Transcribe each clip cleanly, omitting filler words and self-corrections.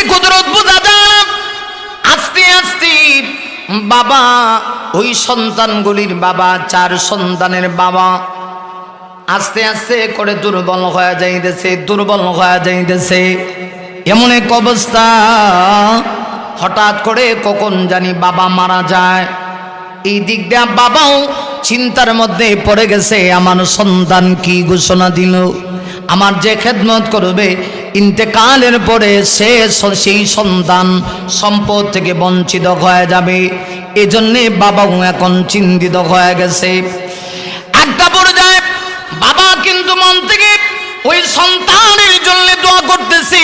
কুদরত বোঝা যায়। আস্তে আস্তে বাবা, ওই সন্তানগুলির বাবা, 4 সন্তানের বাবা আস্তে আস্তে করে দুর্বল হয়ে যাইতেছে। এমন এক অবস্থা, হঠাৎ করে কখন জানি বাবা মারা যায়। এই দিক দিয়ে বাবাও চিন্তার মধ্যে পড়ে গেছে, আমার সন্তান কি ঘোষণা দিল, আমার যে খেদমত করবে ইন্তেকালের পরে সেই সন্তান সম্পদ থেকে বঞ্চিত হয়ে যাবে। এজন্যে বাবাও এখন চিন্তিত হয়ে গেছে। একটা পর্যায়ে বাবা কিন্তু মন থেকে ওই সন্তানের জন্য দোয়া করতেছি।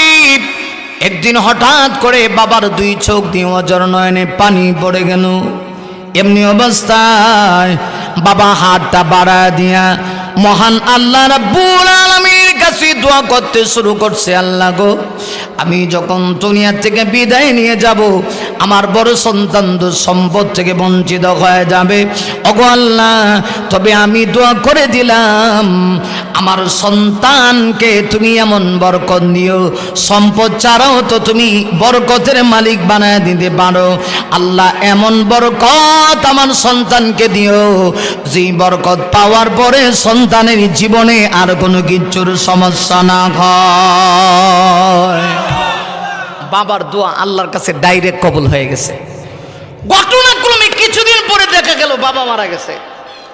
একদিন হঠাৎ করে বাবার 2 চোখ দিয়ে অজর নয়নে পানি পড়ে গেল। এমনি অবস্থায় বাবা হাতটা বাড়ায় দিয়া মহান আল্লাহ রাব্বুল আলামিনের কাছে দোয়া করতে শুরু করছে, আল্লাহ গো, আমি যখন দুনিয়া থেকে বিদায় নিয়ে যাব, আমার বড় সন্তান তো সম্পদ থেকে বঞ্চিত হয়ে যাবে। ওগো আল্লাহ, তবে আমি দোয়া করে দিলাম, আমার সন্তানকে তুমি এমন বরকত দিও, সম্পদ ছাড়াও তো তুমি বরকতের মালিক বানায় দিতে পারো। আল্লাহ, এমন বরকত আমার সন্তানকে দিও, যে বরকত পাওয়ার পরে সন্তানের জীবনে আর কোনো কিছুর সমস্যা না হয়। বাবার দোয়া আল্লাহর কাছে ডাইরেক্ট কবুল হয়ে গেছে। ঘটনাক্রমে কিছুদিন পরে দেখা গেল বাবা মারা গেছে।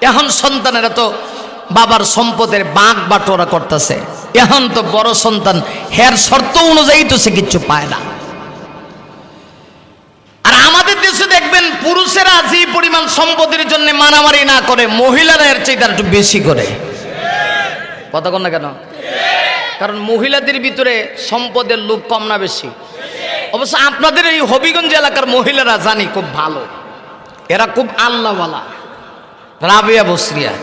এখন সন্তানেরা তো বাবার সম্পদের বাঁক বাটোয়ারা করতেছে। এখন তো বড় সন্তান হের শর্ত অনুযায়ী তো সে কিছু পায় না। আর আমাদের দেশে দেখবেন পুরুষেরা যে পরিমাণ সম্পদের জন্য মারামারি না করে, মহিলারা এর চাইতে একটু বেশি করে। কথা কন না কেন? কারণ মহিলাদের ভিতরে সম্পদের লোভ কম না বেশি? অবশ্য আপনাদের এই হবিগঞ্জ এলাকার মহিলারা জানি খুব ভালো, এরা খুব আল্লাহওয়ালা, রাবিয়া বসরিয়া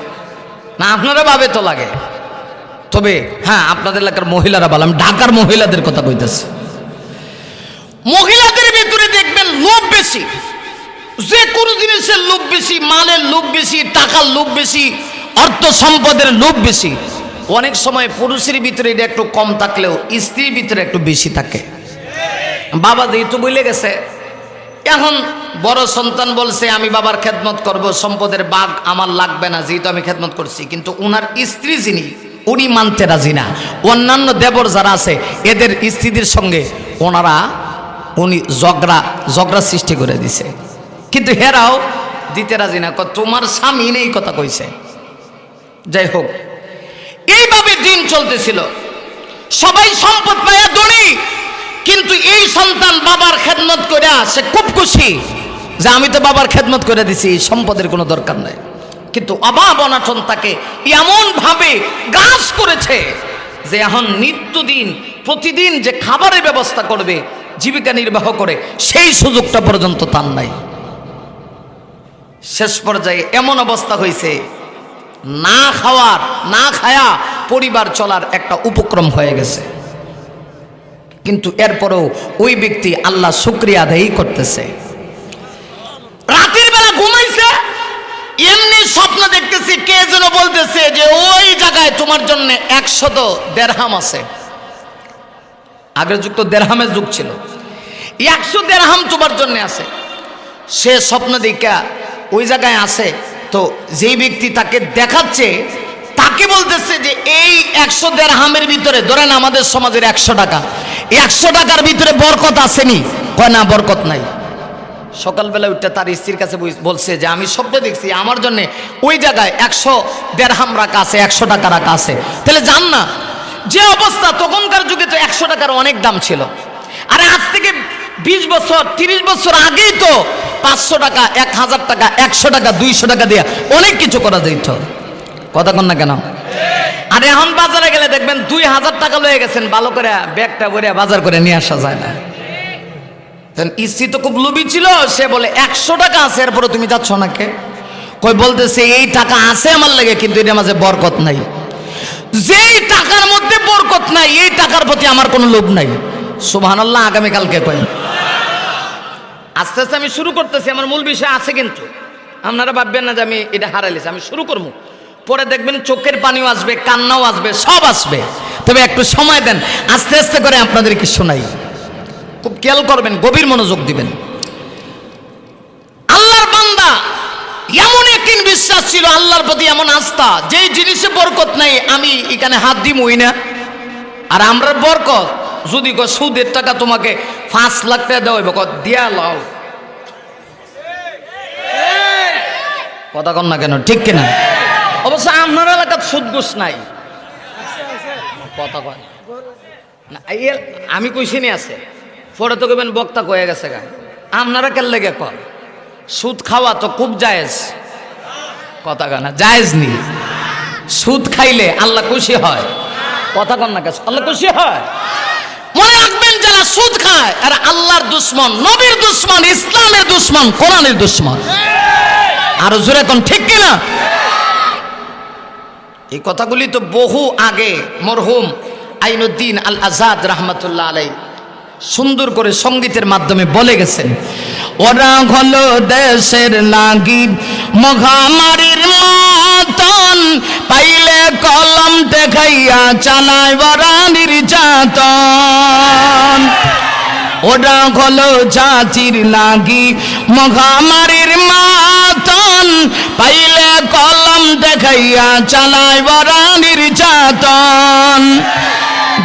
না, আপনারা ভাবে তো লাগে। তবে হ্যাঁ, আপনাদের এলাকার মহিলারা ভালো। আমি ঢাকার মহিলাদের কথা কইতেছি। মহিলাদের ভিতরে দেখবেন লোভ বেশি, যে কোনো জিনিসের লোভ বেশি, মালের লোভ বেশি, টাকার লোভ বেশি, অর্থ সম্পদের লোভ বেশি। অনেক সময় পুরুষের ভিতরে এটা একটু কম থাকলেও স্ত্রীর ভিতরে একটু বেশি থাকে। বাবা যেহেতু বলে গেছে, এখন বড় সন্তান বলছে আমি বাবার খেদমত করব, সম্পদের ভাগ আমার লাগবে না, যেহেতু আমি খেদমত করছি। কিন্তু ওনার স্ত্রী যিনি, উনি মানতে রাজি না। অন্যান্য দেবর যারা আছে এদের স্ত্রীদের সঙ্গে উনি ঝগড়া সৃষ্টি করে দিছে, কিন্তু হেরাও দিতে রাজি না। তোমার স্বামী নেই কথা কইছে। যাই হোক, এইভাবে দিন চলতেছিল। সবাই সম্পদ পায়া ধনী, কিন্তু এই সন্তান বাবার খেদমত করে সে খুব খুশি যে আমি তো বাবার খেদমত করে দিছি, সম্পদের কোনো দরকার নাই। কিন্তু অভাব অনাটন তাকে এমন ভাবে গ্রাস করেছে যে এখন নিত্যদিন প্রতিদিন যে খাবারের ব্যবস্থা করবে, জীবিকা নির্বাহ করে, সেই সুযোগটা পর্যন্ত তার নাই। শেষ পর্যায়ে এমন অবস্থা হয়েছে, না খায়া পরিবার চলার একটা উপক্রম হয়ে গেছে। কিন্তু এরপরেও ওই ব্যক্তি আল্লাহ শুকরিয়া আদায় করতেছে। রাতের বেলা ঘুমাইছে, এমনি স্বপ্ন দেখতেছি, কে যেন বলতেছে যে ওই জায়গায় তোমার জন্য 100 দেরহাম আছে। আগের যুগ তো দেরহামের যুগ ছিল। 100 দেরহাম তোমার জন্য আছে। সে স্বপ্ন দেখা ওই জায়গায় আছে, তো যেই ব্যক্তি তাকে দেখাচ্ছে তাকে বলতেছে যে এই 100 দেরহামের ভিতরে, ধরেন আমাদের সমাজের 100 টাকা, 100 টাকার ভিতরে বরকত আসেনি? কয় না, বরকত নাই। সকালবেলা উঠে তার স্ত্রীর কাছে বলছে যে আমি স্বপ্ন দেখছি আমার জন্য ওই জায়গায় 100 দেরহাম রাখা আছে, 100 টাকা রাখা আছে। তাহলে জান না, যে অবস্থা তখনকার যুগে তো 100 টাকার অনেক দাম ছিল। আরে আজ থেকে 20 বছর 30 বছর আগেই তো 500 টাকা, 1000 টাকা, 100 টাকা, 200 টাকা দিয়ে অনেক কিছু করা যেত। কথা কন না কেন? আর এখন বাজারে গেলে দেখবেন 2000 টাকা লয়ে গেছেন, ভালো করে ব্যাগটা ভরে বাজার করে নিয়ে আসা যায় না। স্ত্রী তো খুব লোভী ছিল, সে বলে 100 টাকা আছে, এরপরে তুমি যাচ্ছ না কে? কই বলতেছে এই টাকা আছে আমার লাগে, কিন্তু এর মাঝে বরকত নাই। যেই টাকার মধ্যে বরকত নাই, এই টাকার প্রতি আমার কোনো লোভ নাই। সুবহানাল্লাহ। আগামীকালকে কই আস্তে আস্তে আমি শুরু করতেছি, আমার মূল বিষয় আছে, কিন্তু আপনারা ভাববেন না যে আমি এটা হারাইছি। আমি শুরু করবো, পরে দেখবেন চোখের পানিও আসবে, কান্নাও আসবে, সব আসবে। তবে একটু সময় দেন, আস্তে আস্তে করে আপনাদেরকে শোনাই। খুব খেয়াল করবেন, গভীর মনোযোগ দিবেন। আল্লাহর বান্দা এমন একদিন বিশ্বাস ছিল, আল্লাহর প্রতি এমন আস্থা, যে জিনিসে বরকত নাই আমি এখানে হাত দিমই না। আর আমরা বরকত যদি সুদের টাকা তোমাকে 5 লাখ টাকা দেওয়া হইব, দিয়া লাও, কথা কন না কেন, ঠিক কিনা? অবশ্য আপনার এলাকার সুদ ঘুষ নাই, কথা কয় না। আমি কইছিনি আছে, পরে তো কেবেন বক্তা কয়ে গেছে গা, আপনারা কেন লেগে কর সুদ খাওয়া তো খুব জায়েজ, কথা কয় না, জায়েজ নি। সুদ খাইলে আল্লাহ খুশি হয়, কথা কন না, আল্লাহ খুশি হয়। মনে রাখবেন, যারা সুদ খায় আর আল্লাহর দুশ্মন, নবীর দুশ্মন, ইসলামের দুশ্মন, কোরআনের দুশ্মন। আরো জোরে কোন, ঠিক কিনা? এই কথাগুলি তো বহু আগে মরহুম আইনুদ্দিন আল আজাদ রাহমাতুল্লাহ আলাইহি সুন্দর করে সঙ্গীতের মাধ্যমে বলে গেছেন। ওরা হলো দেশের লাগি মহামারীর মতন, পাইলে কলম দেখাইয়া চালায় ওরা নির্যাতন। ওরা হলো জাতির লাগি মহামারীর মতন, পাইলে কলম দেখাইয়া চালায় ওরা নির্যাতন।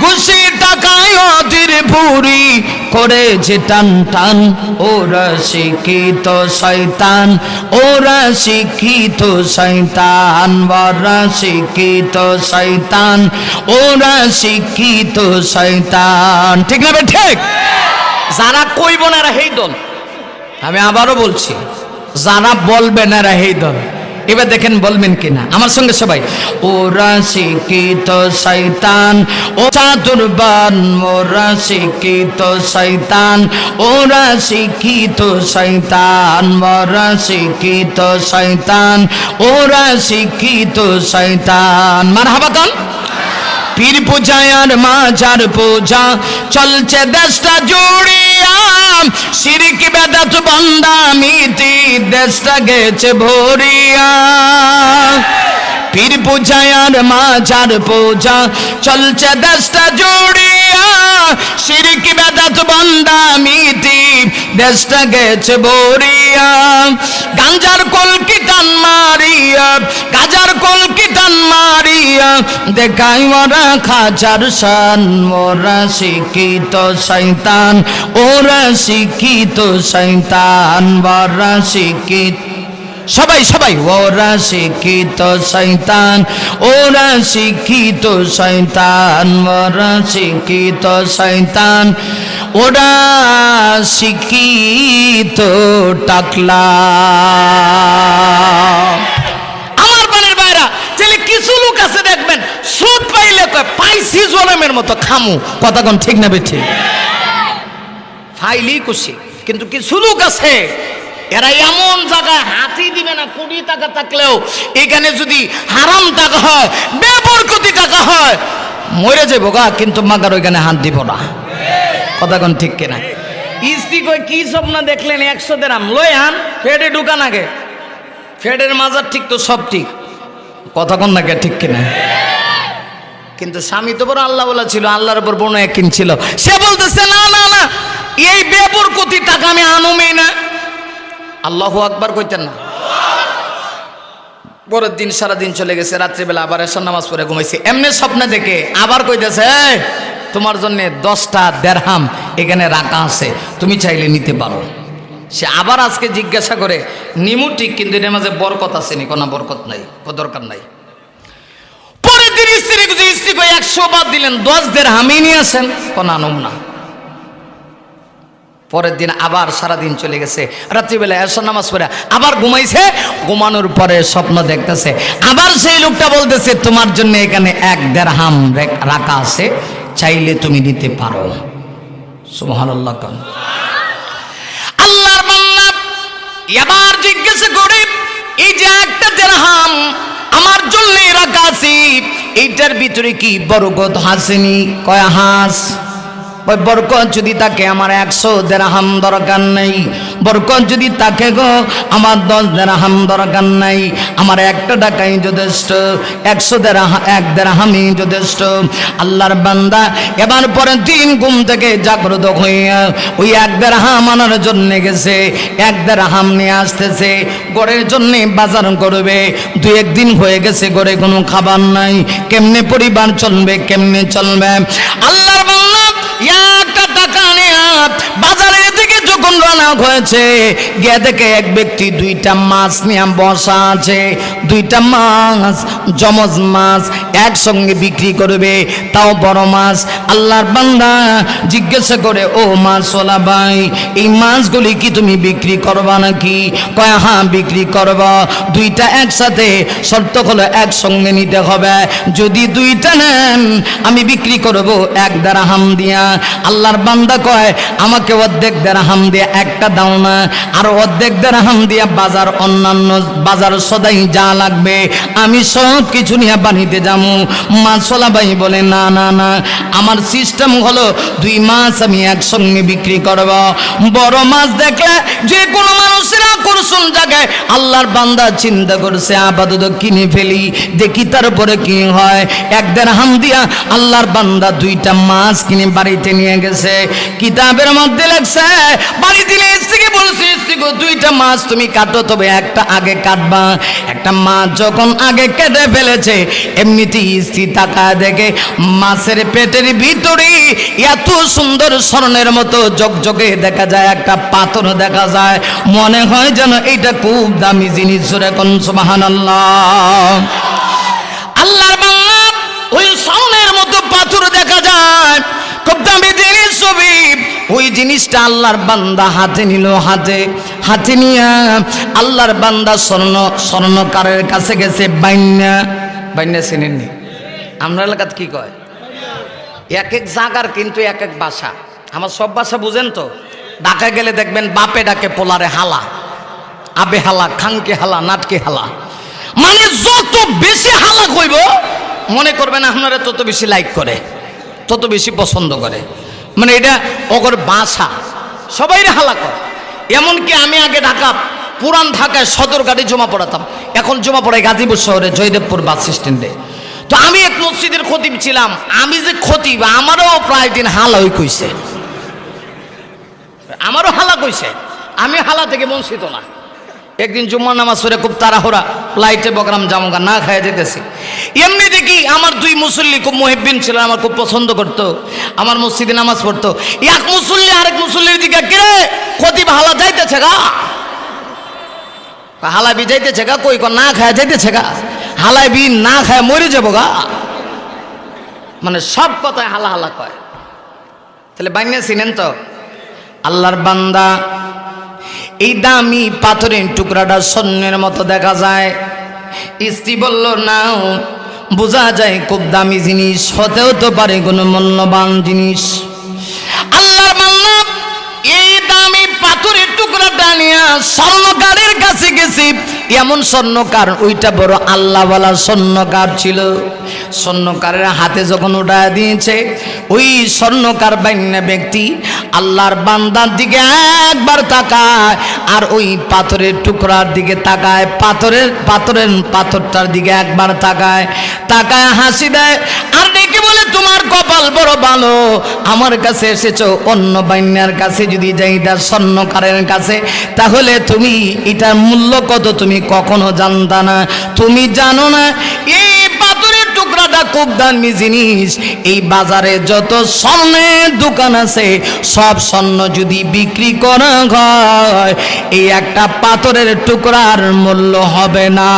ঘুষি টাকায় ওদের ভুরি করেছে টান টান, ওরা শিক্ষিত শয়তান, ওরা শিক্ষিত শয়তান, ওরা শিক্ষিত শয়তান, ওরা শিক্ষিত শয়তান। ঠিক না? ঠিক। যারা কইব না এরা সেই দল। আমি আবারও বলছি, যারা বলবে না এরা সেই দল। এবার দেখেন বলবেন কিনা আমার সঙ্গে সবাই। ওরা শিক্ষিত শয়তান, ও চাতুরবান, ওরা শিক্ষিত শয়তান, ওরা শিক্ষিত শয়তান, ওরা শিক্ষিত শয়তান, ওরা শিক্ষিত শয়তান। মারহাবা কন। পীর পূজা আর মাজার পূজা চলছে দেশটা জুড়িয়া, শিরক বেদাত বন্দামিতি দেশটা গেছে ভরিয়া। পীর পূজা আর মাজার পূজা চলছে দেশটা জুড়িয়া, শিরক বেদাত বন্দামিতি দেশটা গেছে ভরিয়া। গাঞ্জার কলকি টান মারিয়া, গাজার কলকি টান মারিয়া দেখাই ওরা খাজার শান, ওরা শিক্ষিত শয়তান, ওরা শিক্ষিত শয়তান, ওরা শিক্ষিত। সবাই সবাই, ওরা শিক্ষিত শয়তান, ওরা শিক্ষিত শয়তান, ওরা শিক্ষিত শয়তান, ওরা শিক্ষিত টাকলা। আমার বানের বাইরা ছেলে কিছু লোক আছে দেখবেন, সুদ পাইলে কয় পাইছি জলেমের মতো খামু, কথা কোন ঠিক না বেঠিক? ফাইলি খুশি। কিন্তু কিছু লোক আছে এরা এমন জায়গায় হাতি দিবে না, 20 টাকা থাকলেও এখানে যদি হারাম টাকা হয়, বেবরকতি টাকা হয়, মরে যাবো গা, কিন্তু মাগার ওইখানে হাত দিব না, কথা কোন ঠিক কিনা? ইস্তি কই কি স্বপ্ন দেখলেন, 100 দিরাম লই আন, ফেডে ঢুকান আগে, ফেডের মাজার ঠিক তো সব ঠিক, কথা কোন নাকি ঠিক কিনা? কিন্তু স্বামী তো বড় আল্লাহ বলা ছিল, আল্লাহর উপর বড় একদিন ছিল, সে বলতেছে না না না, এই বেবরকতি টাকা আমি আনুমই না। আল্লাহু আকবার কইতেন না? পরের দিন সারাদিন চলে গেছে, রাত্রিবেলা আবার এসব নামাজ পড়ে ঘুমাইছে, এমনি স্বপ্নে দেখে আবার কইতেছে তোমার জন্য 10টা দেরহাম এখানে রাখা আছে, তুমি চাইলে নিতে পারো। সে আবার আজকে জিজ্ঞাসা করে নিমু ঠিক, কিন্তু এর মাঝে বরকত আছে নি? কোনো বরকত নাই, কোনো দরকার নাই। পরের দিন স্ত্রী কই 100 বাদ দিলেন, 10 দেরহামই নিয়ে আসেন, কোনো আনুম না। পরের দিন আবার সারাদিন চলে গেছে, রাত্রিবেলা এসব নামাজ পড়ে আবার ঘুমাইছে, ঘুমানোর পরে স্বপ্ন দেখতেছে, আবার সেই লোকটা বলতেছে তোমার জন্য এখানে 1 দেরহাম রাখা আছে, চাইলে তুমি নিতে পারো। সুবহানাল্লাহ। আল্লাহর বান্দা এবার জিজ্ঞাসা করে এই যে 1টা দেরহাম আমার জন্য রাখা আছে, এইটার ভিতরে কি বরকত হাসেনি? কয় হাস। ওই বরকত যদি তাকে আমার 100 দিরহাম দরকার নেই, বরকত যদি তাকে গো আমার 10 দিরহাম দরকার নাই, আমার 1 টাকাই যথেষ্ট, 100 দিরহাম 1 দিরহামই যথেষ্ট। আল্লাহর বান্দা এবার পরের দিন ঘুম থেকে জাগ্রত হইয়া ওই 1 দিরহাম আনার জন্য গেছে, 1 দিরহাম নিয়ে আসতেছে, গড়ের জন্য বাজার করবে। 2-1 দিন হয়ে গেছে, গড়ে কোনো খাবার নাই, কেমনে পরিবার চলবে, কেমনে চলবে? আল্লাহর বান্দা 1 টাকা নিয়ে বাজারের দিকে যখন রানা হয়েছে, গিয়ে দেখে এক ব্যক্তি 2টা মাছ নিয়ে বসা আছে। 2টা মাছ, জমজ মাছ একসঙ্গে বিক্রি করবে, তাও বড় মাছ। আল্লাহর বান্দা জিজ্ঞাসা করে, ও মাছওয়ালা ভাই, এই মাছগুলি কি তুমি বিক্রি করবা নাকি? কয় হ্যাঁ বিক্রি করব। 2টা একসাথে, শর্ত হলো একসঙ্গে নিতে হবে। যদি 2টা নেন আমি বিক্রি করব 1 দিরহাম দিয়া। আল্লাহর বান্দা কয়, আমাকে অর্ধেক দিরহাম দিয়ে 1টা দাও না, আর অর্ধেক দিরহাম দিয়ে বাজার, অন্যান্য বাজার সদাই যা লাগবে আমি সব কিছু নিয়ে বানিতে যাবো। মাছওয়ালা ভাই বলে, না না না, আমার সিস্টেম হলো 2 মাছ আমি একসঙ্গে বিক্রি করব। বড় মাছ দেখলে যে কোনো মানুষের আকর্ষণ জায়গায়। আল্লাহর বান্দা চিন্তা করছে, আপাতত কিনে ফেলি, দেখি তারপরে কি হয়। 1 দিরহাম দিয়া আল্লাহর বান্দা 2টা মাছ কিনে বাড়িতে নিয়ে গেছে। কিতাবের মধ্যে লেখছে, বাড়িতে নিয়ে এসে বলছে, 2টা মাছ তুমি কাটো, তবে 1টা আগে কাটবা। 1টা মাছ যখন আগে কেটে ফেলেছে, এমনিতেই স্ত্রী তাকায় দেখে মাছের পেটের ভিতরে এত সুন্দর স্বর্ণের মতো জগজগে দেখা যায় একটা পাথর দেখা যায়। মনে হয় যেন এইটা খুব দামি জিনিস। জোরে কোন সুবহানাল্লাহ। আল্লাহর বান্দা ওই স্বর্ণের মতো পাথর দেখা যায়, খুব দামি জিনিস। ছবি ওই জিনিসটা আল্লাহর বান্দা হাতে নিল, হাতে নিয়ে আল্লাহর বান্দা স্বর্ণকারের কাছে গেছে। বাইন্যা চিনেননি? আমরা এলাকাত কি কয়? এক এক জায়গার কিন্তু এক এক ভাষা। আমার সব ভাষা বুঝেন তো? ঢাকা গেলে দেখবেন বাপে ডাকে পোলারে হালা, আবে হালা, খাঙ্কে হালা, নাটকে হালা। মানে যত বেশি হালা কইব মনে করবেন আপনারা তত বেশি লাইক করে, তত বেশি পছন্দ করে। মানে এটা ওগর ভাষা, সবাই হালা করে। এমনকি আমি আগে ঢাকা, পুরান ঢাকায় সদরঘাটে জমা পড়াতাম, এখন জমা পড়াই গাজীপুর শহরে জয়দেবপুর বাস স্ট্যান্ডে। তো আমি এক মসজিদের খতিব ছিলাম। আমি যে খতিব, আমারও প্রায় দিন হালা হই কইছে, আমারও হালা কইছে। আমি হালা থেকে বঞ্চিত না। একদিন জুম্মার নামাজ পড়ে খুব তাড়াহুড়া, ফ্লাইটে বকরাম জামুগা না খাইয়া যেতেছি। এমনি দেখি আমার 2 মুসল্লি খুব মুহিব্বিন ছিল, আমার খুব পছন্দ করতো, আমার মসজিদে নামাজ পড়তো। এক মুসল্লি আরেক মুসল্লির দিকে, কিরে খতিব হালা যাইতেছে গা? হালা বি যাইতেছে গা? কই না খায়া যাইতেছে গা? হালাই বি না খায় মরে যাবো গা। মানে সব কথায় হালা হালা কয়। তাহলে বাইনে চিনেন তো? আল্লাহর বান্দা এই দামি পাথরের টুকরাটা স্বর্ণের মতো দেখা যায়। স্ত্রী বলল, নাও, বোঝা যায় খুব দামি জিনিস, হতেও তো পারে কোনো মূল্যবান জিনিস। আল্লাহর বান্দা এই দামি পাথরের টুকরাটা নিয়ে স্বর্ণকারের কাছে গেছি। এমন স্বর্ণকার, ওইটা বড় আল্লাহওয়ালা স্বর্ণকার ছিল। স্বর্ণকারের হাতে যখন উঠায় দিয়েছে, ওই স্বর্ণকার বান্যা ব্যক্তি আল্লাহর বান্দার দিকে একবার তাকায়, আর ওই পাথরের টুকরার দিকে তাকায়, পাথরটার দিকে একবার তাকায়, হাসি দেয়, আর ডেকে বলে, তোমার কপাল বড় ভালো, আমার কাছে এসেছো। অন্য বান্যার কাছে যদি যাইতা, স্বর্ণকারের কাছে, তাহলে তুমি এটার মূল্য কত তুমি কখনো জানতা না। তুমি জানো না এই পাথরের টুকরাটা খুব দামি জিনিস। এই বাজারে যত স্বর্ণের দোকান আছে, সব স্বর্ণ যদি বিক্রি করা হয়, এই একটা পাথরের টুকরার মূল্য হবে না।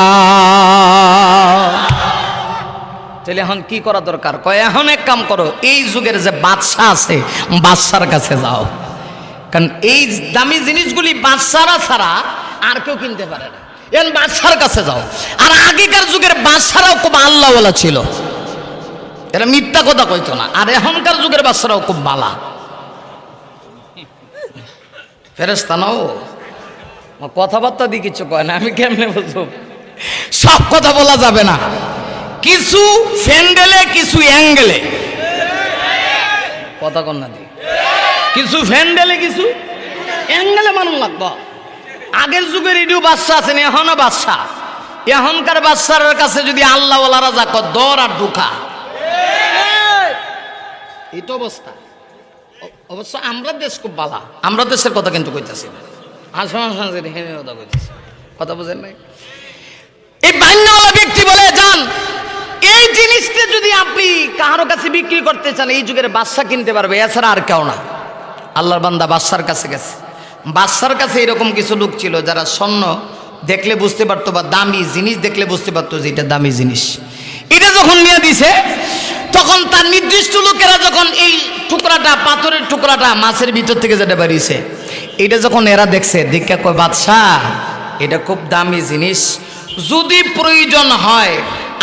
তাহলে এখন কি করা দরকার? কয় এখন এক কাম করো, এই যুগের যে বাদশা আছে, বাদশার কাছে যাও। কারণ এই দামি জিনিসগুলি বাদশারা ছাড়া আর কেউ কিনতে পারে না। এখন বাদশার কাছে যাও। আর আগেকার যুগের বাদশারাও খুব আল্লাহওয়ালা ছিল, এরা মিথ্যা কথা কইতো না। আর এখনকার যুগের বাদশারাও খুব বালা, ফেরেশতা নাও। কথাবার্তা দিয়ে কিছু কয় না, আমি কেমনে বলবো? সব কথা বলা যাবে না, কিছু ফ্যান্ডেলে, কিছু অ্যাঙ্গেলে কথা কন্যা দি। কিছু ফ্যান্ডেলে কিছু অ্যাঙ্গেলে মানুষ লাগবো। আগের যুগের এডিও বাচ্চা আছেন, এখনো বাচ্চা। এখনকার বাচ্চার কাছে যদি আল্লাহ ওয়ালারা যা কর দর আর ঢুকা, এই তো অবস্থা। অবশ্য আমরা দেশ খুব বালা, আমরা দেশের কথা কিন্তু কইতেছি কথা কইতেছি, কথা বুঝেন নাই? এই বান্যওয়ালা ব্যক্তি বলে যান, এই জিনিসটা যদি আপনি কারো কাছে বিক্রি করতে চান, এই যুগের বাদশা কিনতে পারবে, এছাড়া আর কেউ না। আল্লাহর বান্দা বাদশার কাছে গেছে, বাদশার কাছে এরকম কিছু লোক ছিল যারা স্বর্ণ দেখলে বুঝতে পারতো বা দামি জিনিস দেখলে বুঝতে পারতো যে এটা দামি জিনিস। এটা যখন নিয়ে দিছে, তখন তার নির্দিষ্ট লোকেরা যখন এই টুকরাটা, পাথরের টুকরাটা মাছের ভিতর থেকে যেটা বেরিয়েছে, এটা যখন এরা দেখছে, দেখে কয় বাদশাহ এটা খুব দামি জিনিস, যদি প্রয়োজন হয়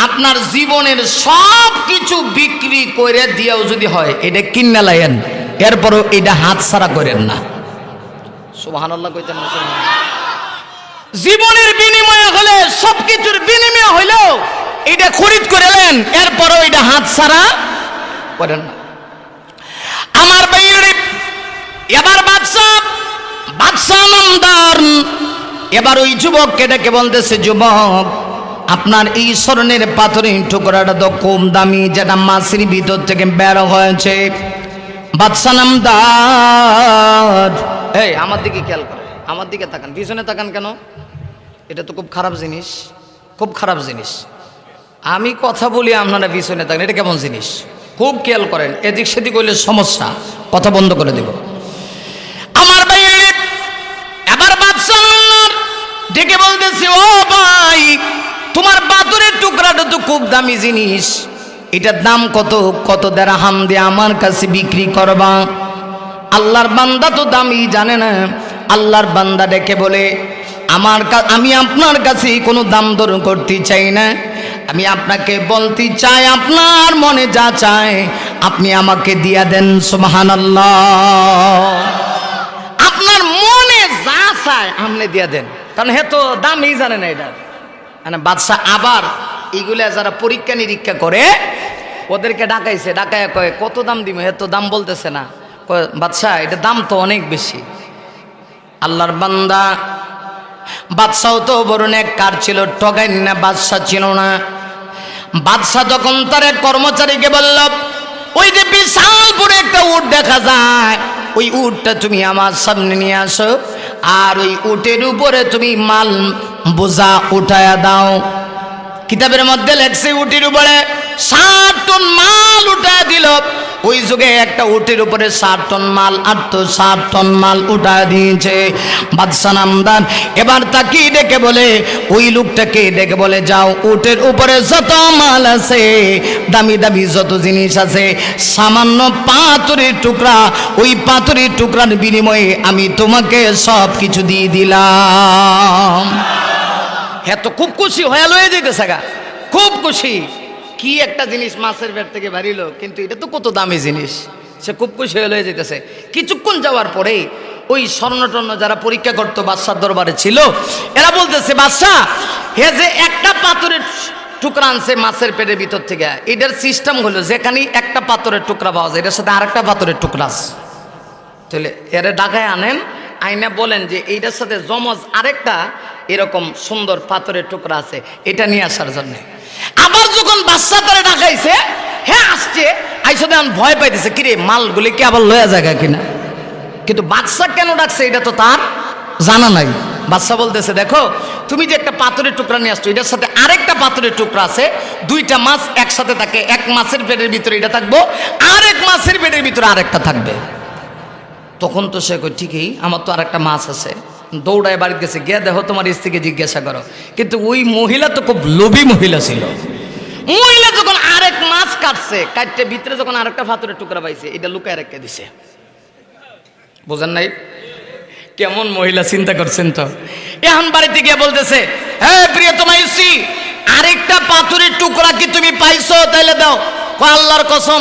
আপনার জীবনের সব কিছু বিক্রি করে দিয়েও যদি হয় এটা কিনে লাইন, এরপরও এটা হাত ছাড়া করেন না। সুবহানাল্লাহ কইতেন না? জীবনের বিনিময়ে হলে, সবকিছুর বিনিময়ে হইলেও এটা খরিদ করে নেন, এরপরও এটা হাত ছাড়া করেন না। আমার বাইরে এবার বাদশা নামদার এবার ওই যুবককে ডেকে বলতেছে, যুবক আপনার এই স্বর্ণের পাথরের টুকরাটা তো কম দামি, যেটা মাছের ভিতর থেকে বের হয়েছে। বাদশা নামদার এই আমার দিকে খেয়াল করেন, আমার দিকে তাকান, পিছনে তাকান কেন? এটা তো খুব খারাপ জিনিস, খুব খারাপ জিনিস। আমি কথা বলি আপনারা পিছনে থাকেন, এটা কেমন জিনিস? খুব খেয়াল করেন, এদিক সেদিক হইলে সমস্যা, কথা বন্ধ করে দেব। আমার ভাই এবার বাদশা ডেকে বলতেছে, ও ভাই তোমার পাথরের টুকরাটা তো খুব দামি জিনিস, এটার দাম কত? কত দিরহাম দিয়ে আমার কাছে বিক্রি করবা? আল্লাহর বান্দা তো দামই জানে না। আল্লাহর বান্দা ডেকে বলে, আমি আপনার কাছে কোনো দাম দর করতে চাই না, আমি আপনাকে বলতে চাই আপনার মনে যা চায় আপনি আমাকে দিয়া দেন। সুবহানাল্লাহ, আপনার মনে যা চায় আপনি দিয়া দেন, কারণ হে তো দামই জানে না এটা। মানে বাদশা আবার এইগুলা যারা পরীক্ষা নিরীক্ষা করে ওদেরকে ডাকাইছে, ডাকায় কয় কত দাম দিব? হে তো দাম বলতেছে না। কয় বাদশা এটা দাম তো অনেক বেশি। আল্লাহর বান্দা বাদশাও তো বড় নেককার ছিল, ঠগাই না বাদশা ছিল না। বাদশা তখন তার এক কর্মচারীকে বলল, ওই যে বিশাল বড় একটা উট দেখা যায়, ওই উটটা তুমি আমার সামনে নিয়ে আসো, আর ওই উটের উপরে তুমি মাল বোঝা উঠায়া দাও। কিতাবের মধ্যে লেখছে উটের উপরে 60 টন মাল উঠায় দিল। ওই যুগে একটা উটের উপরে 60 টন মাল, আর তো 60 টন মাল উঠায় দিয়েছে। বাদশা নামদার এবার তাকে ডেকে বলে, ওই লোকটাকে ডেকে বলে, যাও উটের উপরে যত মাল আছে, দামি দামি যত জিনিস আছে, সামান্য পাথরের টুকরা, ওই পাথরের টুকরার বিনিময়ে আমি তোমাকে সব কিছু দিয়ে দিলাম। হ্যাঁ তো খুব খুশি হয়ে লয়ে যেতেছে গা, খুব খুশি। কি একটা জিনিস মাছের পেট থেকে বাড়িল, কিন্তু এটা তো কত দামি জিনিস, সে খুব খুশি হয়ে লয়ে যেতেছে। কিছুক্ষণ যাওয়ার পরেই ওই স্বর্ণটর্ণ যারা পরীক্ষা করতো বাদশার দরবারে ছিল, এরা বলতেছে, বাদশা হে যে একটা পাথরের টুকরা আনছে মাছের পেটের ভিতর থেকে, এটার সিস্টেম হলো যেখানে একটা পাথরের টুকরা পাওয়া যায়, এটার সাথে আরেকটা পাথরের টুকরা আছে, তাহলে এরা ঢাকায় আনেন, আইনা বলেন যে এইটার সাথে জমজ আরেকটা এরকম সুন্দর পাথরের টুকরা আছে, এটা নিয়ে আসার জন্য। আবার যখন বাদশা তারে ঢাকাইছে, হ্যাঁ আসছে, আইসা দেন ভয় পাইতেছে, কিরে মালগুলি কি আবার লয়া জায়গা কিনা। কিন্তু বাদশা কেন ডাকছে এটা তো তার জানা নাই। বাদশা বলতেছে, দেখো তুমি যে একটা পাথরের টুকরা নিয়ে আসছো, এটার সাথে আরেকটা পাথরের টুকরা আছে, দুইটা মাছ একসাথে থাকে, এক মাছের পেটের ভিতরে এটা থাকবো, আরেক মাছের পেটের ভিতরে আরেকটা থাকবে। তখন তো সে কই, ঠিকই আমার তো আরেকটা মাছ আছে। দৌড়ায় বাড়িতে গেছে, গিয়ে দেখো তোমার স্ত্রীকে জিজ্ঞাসা করো। কিন্তু ওই মহিলা তো খুব লোভী মহিলা ছিল। মহিলা যখন আরেক মাছ কাটছে, কাটতে ভিতরে যখন আরেকটা পাথরের টুকরা পাইছে, এটা লুকায় রেখে দিছে। বোঝেন নাই কেমন মহিলা, চিন্তা করছেন তো। এখন বাড়িতে গিয়ে বলতেছে, হ্যাঁ প্রিয় তোমার স্ত্রী আরেকটা পাথরের টুকরা কি তুমি পাইছো? তাইলে দাও। আল্লাহর কসম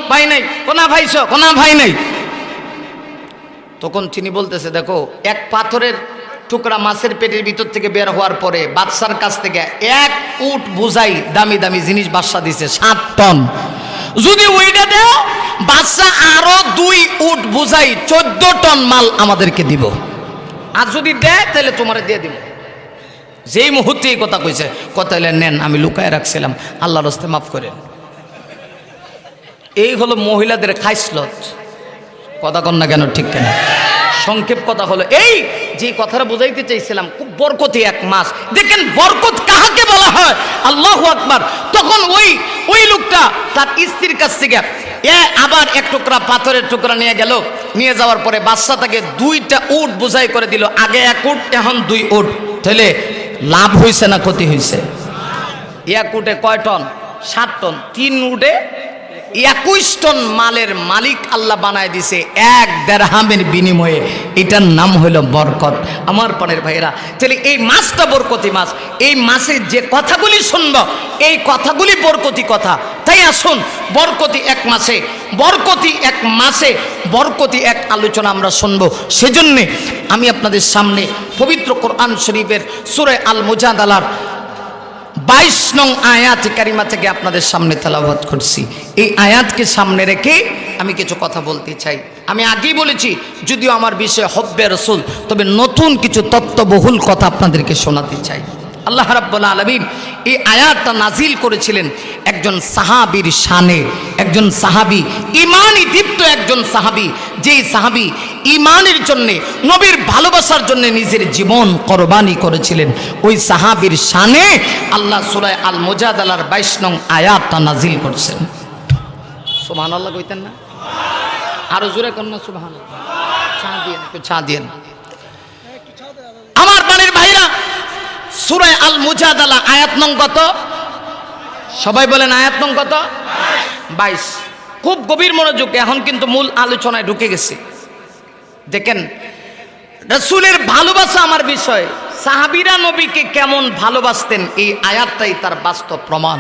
পাই নাই। কোনা ভাইছো? কোনা ভাই নাই। তখন তিনি বলতেছে, দেখো এক পাথরের টুকরা মাছের পেটের ভিতর থেকে বের হওয়ার পরে বাদশার কাছ থেকে এক উট বোঝাই দামি দামি জিনিস বাদশা দিছে 7 টন। যদি ওইটা দেও বাদশা আরো 2 উট বুঝাই 14 টন মাল আমাদেরকে দিব, আর যদি দেয় তাহলে তোমারে দিয়ে দিব। যেই মুহূর্তে এই কথা কইছে, কথা হলে নেন, আমি লুকায় রাখছিলাম, আল্লাহর রাস্তায় মাফ করেন। এই হলো মহিলাদের খাইসলত। কথা কন না কেন, ঠিক কেন? সংক্ষেপ কথা হলো এই, যে কথাটা বোঝাইতে চাইছিলাম, খুব বরকতি এক মাস। দেখেন বরকত কাহাকে বলা হয়, আল্লাহু আকবার। তখন ওই লোকটা তার স্ত্রীর কাছ থেকে আবার এক টুকরা পাথরের টুকরা নিয়ে গেল। নিয়ে যাওয়ার পরে বাদশাটাকে 2টা উট বোঝাই করে দিল, আগে 1 উট, এখন 2 উট। তাহলে লাভ হয়েছে না ক্ষতি হয়েছে? 1 উটে কয় টন? 7 টন। 3 উটে 21 টন মালের মালিক আল্লাহ বানায় দিছে 1 দিরহামের বিনিময়ে। এটার নাম হলো বরকত। আমার পানের ভাইরা, তাহলে এই মাসটা বরকতি মাস। এই মাসে যে কথাগুলি শুনব, এই কথাগুলি বরকতি কথা। তাই আসুন, বরকতি এক মাসে, বরকতি এক মাসে, বরকতি এক আলোচনা আমরা শুনব। সেজন্যে আমি আপনাদের সামনে পবিত্র কোরআন শরীফের সূরা আল মুজাদালার 22 নং আয়াত কারিমা থেকে আপনাদের সামনে তেলাওয়াত করছি। এই আয়াতকে সামনে রেখে আমি কিছু কথা বলতে চাই। আমি আগেই বলেছি, যদিও আমার বিষয় হব্বে রাসূল, তবে নতুন কিছু তত্ত্ববহুল কথা আপনাদেরকে শোনাতে চাই। আল্লাহ রাব্বুল আলামিন এই আয়াতটা নাজিল করেছিলেন একজন সাহাবীর শানে। একজন সাহাবী, ঈমানি দীপ্ত একজন সাহাবী, যেই সাহাবী ঈমানের জন্য, নবীর ভালোবাসার জন্য নিজের জীবন কোরবানি করেছিলেন। ওই সাহাবীর শানে আল্লাহ সূরা আল মুজাদালার 22 নং আয়াতটা নাজিল করছেন। সুবহানাল্লাহ কইতেন না? আরো জোরে কোন না সুবহানাল্লাহ। চা দিয়েন, একটু চা দিয়েন। আমার পানির ভাইরা, সূরা আল মুজাদালা আয়াত নং কত? সবাই বলেন আয়াত নং কত? 22। খুব গভীর মনোযোগ, এখন কিন্তু মূল আলোচনায় ঢুকে গেছে। দেখেন, রাসূলের ভালোবাসা আমার বিষয়। সাহাবীরা নবীকে কেমন ভালোবাসতেন, এই আয়াতটাই তার বাস্তব প্রমাণ।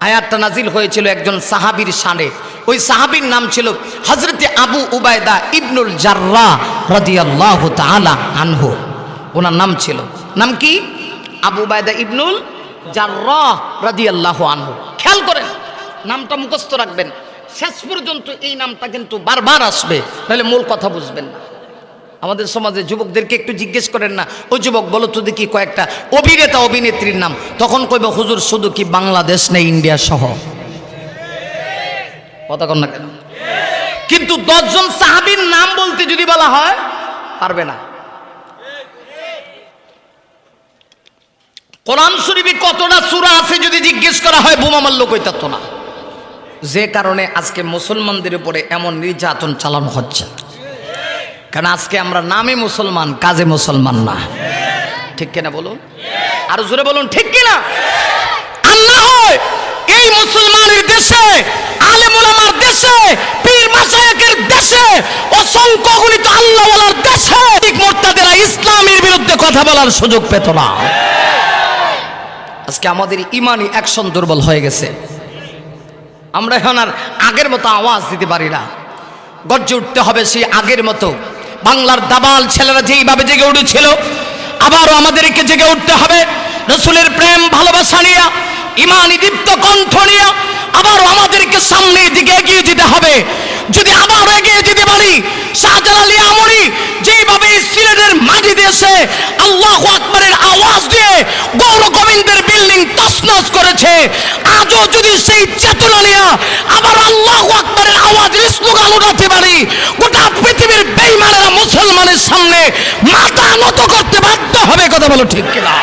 আয়াতটা নাজিল হয়েছিল একজন সাহাবীর শানে। ওই সাহাবীর নাম ছিল হযরতে আবু উবায়দা ইবনুল জাররাহ রাদিয়াল্লাহু তাআলা আনহু। ওনার নাম ছিল, নাম কি? আবু উবায়দা ইবনুল জাররাহ রাদিয়াল্লাহু আনহু। খেয়াল করেন, নামটা মুখস্থ রাখবেন, শেষ পর্যন্ত এই নামটা কিন্তু বারবার আসবে, নাহলে মূল কথা বুঝবেন না। আমাদের সমাজে যুবকদেরকে একটু জিজ্ঞেস করেন না, ও যুবক বলো তো দেখি কয়েকটা অভিনেতা অভিনেত্রীর নাম, তখন কইবে হুজুর শুধু কি বাংলাদেশ নেই, ইন্ডিয়া সহ। কথা কন না কেন? কিন্তু 10 জন সাহাবীর নাম বলতে যদি বলা হয়, পারবে না। কোরআন শরীফে কতটা সূরা আছে যদি জিজ্ঞেস করা হয়, বোমা মারল কইতা তো না। যে কারণে আজকে মুসলমানদের উপরে এমন নির্যাতন চালানো হচ্ছে, কারণ আজকে আমরা নামে মুসলমান, কাজে মুসলমান না। ঠিক কিনা বলুন? আর জোরে বলুন, ঠিক কিনা? আল্লাহ এই মুসলমানের দেশে, আলেম ওলামার দেশে, পীর মাশায়েখের দেশে, অসংখ্য গণিত আল্লাহওয়ালার দেশে ঠিক মুরতাদেরা ইসলামের বিরুদ্ধে কথা বলার সুযোগ পেত না। আজকে আমাদের ইমানি অ্যাকশন দুর্বল হয়ে গেছে। আমরা এখন আর আগের মতো আওয়াজ দিতে পারি না। গর্জে উঠতে হবে সেই আগের মতো। বাংলার দাবাল ছেলেরা যেইভাবে জেগে উঠেছিল, আবারও আমাদেরকে জেগে উঠতে হবে। রাসূলের প্রেম ভালোবাসা নিয়ে, ইমানি দীপ্ত কণ্ঠ নিয়ে আবারও আমাদেরকে সামনের দিকে এগিয়ে যেতে হবে। যদি আবারও এগিয়ে যেতে পারি, শাহজালাল আমরি যেইভাবে সিলেটের মাটি দেশে আল্লাহু আকবারের আওয়াজ দিয়ে গৌর গোবিন্দের বিল্ডিং তছনছ করেছে, আজও যদি সেই চেতনা নিয়ে আবার আল্লাহু আকবারের আওয়াজের স্লোগান উঠাতে পারি, গোটা পৃথিবীর বেঈমানেরা মুসলমানের সামনে মাথা নত করতে বাধ্য হবে। কথা বলো ঠিক কিনা?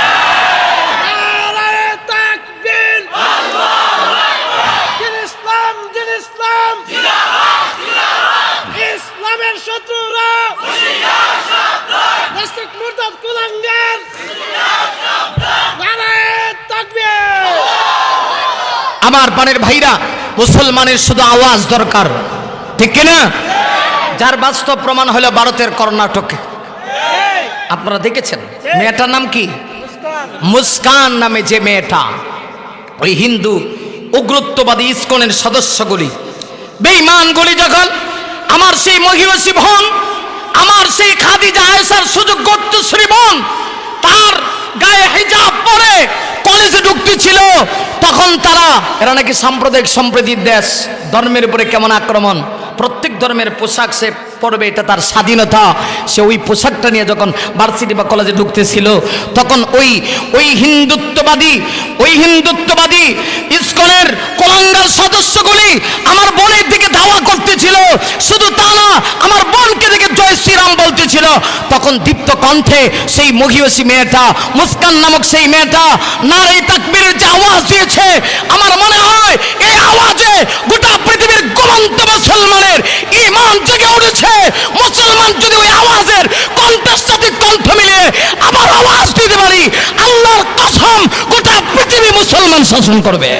আমার পানের ভাইরা, মুসলমানের শুধু আওয়াজ দরকার, ঠিক কিনা? যার বাস্তব প্রমাণ হলো ভারতের কর্ণাটকে। আপনারা দেখেছেন মেয়েটার নাম কি? মুস্কান নামে যে মেয়েটা, ওই হিন্দু উগ্রত্ববাদী ইসকনের সদস্যগুলি, বেঈমানগুলি যখন আমার সেই মহিষী বোন, আমার সেই খাদিজা আয়েশার সুযোগ গোত্রশ্রী বোন, তার গায়ে হিজাব পরে কলেজে ঢুকতে ছিল, তখন তারা, এরা নাকি সাম্প্রদায়িক সম্প্রীতির দেশ, ধর্মের উপরে কেমন আক্রমণ, প্রত্যেক ধর্মের পোশাক সে পরবে, এটা তার স্বাধীনতা। সে ওই পোশাকটা নিয়ে যখন ভার্সিটি বা কলেজে ঢুকতেছিল তখন ওই হিন্দুত্ববাদী ইসকনের কোলাঙ্গার সদস্যগুলি আমার বোনের দিকে ধাওয়া করতেছিল। শুধু তা না, আমার বোনকে দেখে জয় শ্রীরাম বলতেছিল। তখন দীপ্ত কণ্ঠে সেই মহিষী মেয়েটা, মুস্কান নামক সেই মেয়েটা নারে তাকবীরের যে আওয়াজ দিয়েছে, আমার মনে হয় এই আওয়াজে গোটা পৃথিবীর ঘুমন্ত মুসলমানের ঈমান জেগে উঠেছে। মুসলমান যদি ওই আওয়াজের কণ্ঠের সাথে কণ্ঠ মিলিয়ে আবার আওয়াজ দিতে পারি, আল্লাহর কসম গোটা পৃথিবী মুসলমান শাসন করবে।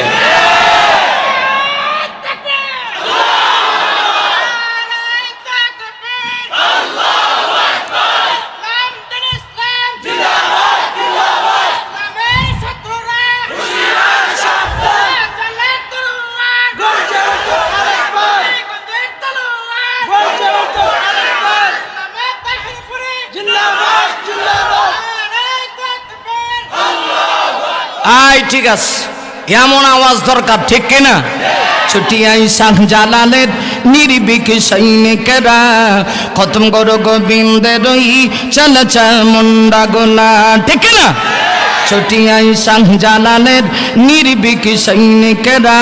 ঠিক আছে, এমন আওয়াজ দরকার, ঠিক কিনা? ছুটিয়াই শাহজালালের নির্ভীক সৈনিকেরা খতম করো গোবিন্দের ওই চলচা মুন্ডা গোলা, ঠিক কিনা? ছুটিয়াই শাহজালালের নির্ভীক সৈনিকেরা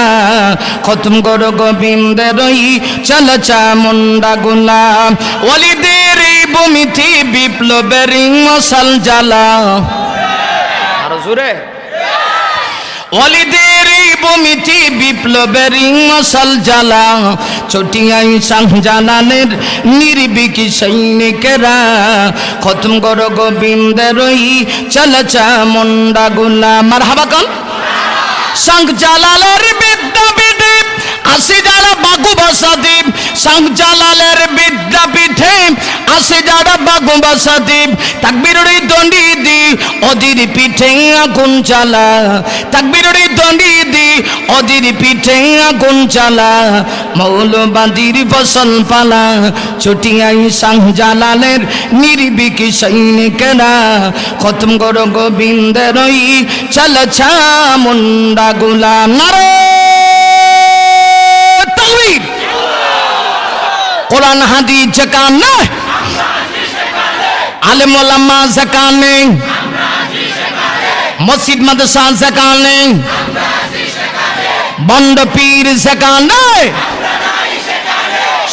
খতম করো গোবিন্দের ওই চলচা মুন্ডা গোলা। ওয়ালিদের ভূমিতে বিপ্লবের মশাল জ্বালা, আরো জোরে। ওয়ালিদের ভূমিতে বিপ্লবের মশাল জ্বালা, চটিয়াই শাহজালালের নির্ভীক সৈনিকেরা খতম করো গোবিন্দের ওই চলচা মুন্ডা গোলা। মারহাবা কন। শাহজালালের বিদ্যাপীঠে আসে যারা বাগুবাসা দ্বীপ, শাহজালালের বিদ্যাপীঠে আসে যারা বাগুবাসা দ্বীপ, তাকবীরের দণ্ডি দি অদির পিঠে আগুন জ্বালা, তাকবীরের দণ্ডি দি অদির পিঠে আগুন জ্বালা, মৌলবাদীর ফসল পালা। চটিয়াই শাহজালালের নির্ভীক সৈনিকেরা খতম করো গোবিন্দের ওই চলচা মুন্ডা গোলা। নারে তাকবীর। কোরআন হাদিস যেখানে, আলেম ওলামা যেখানে, মসজিদ মাদ্রাসা যেখানে, বন্ড পীর যেখানে,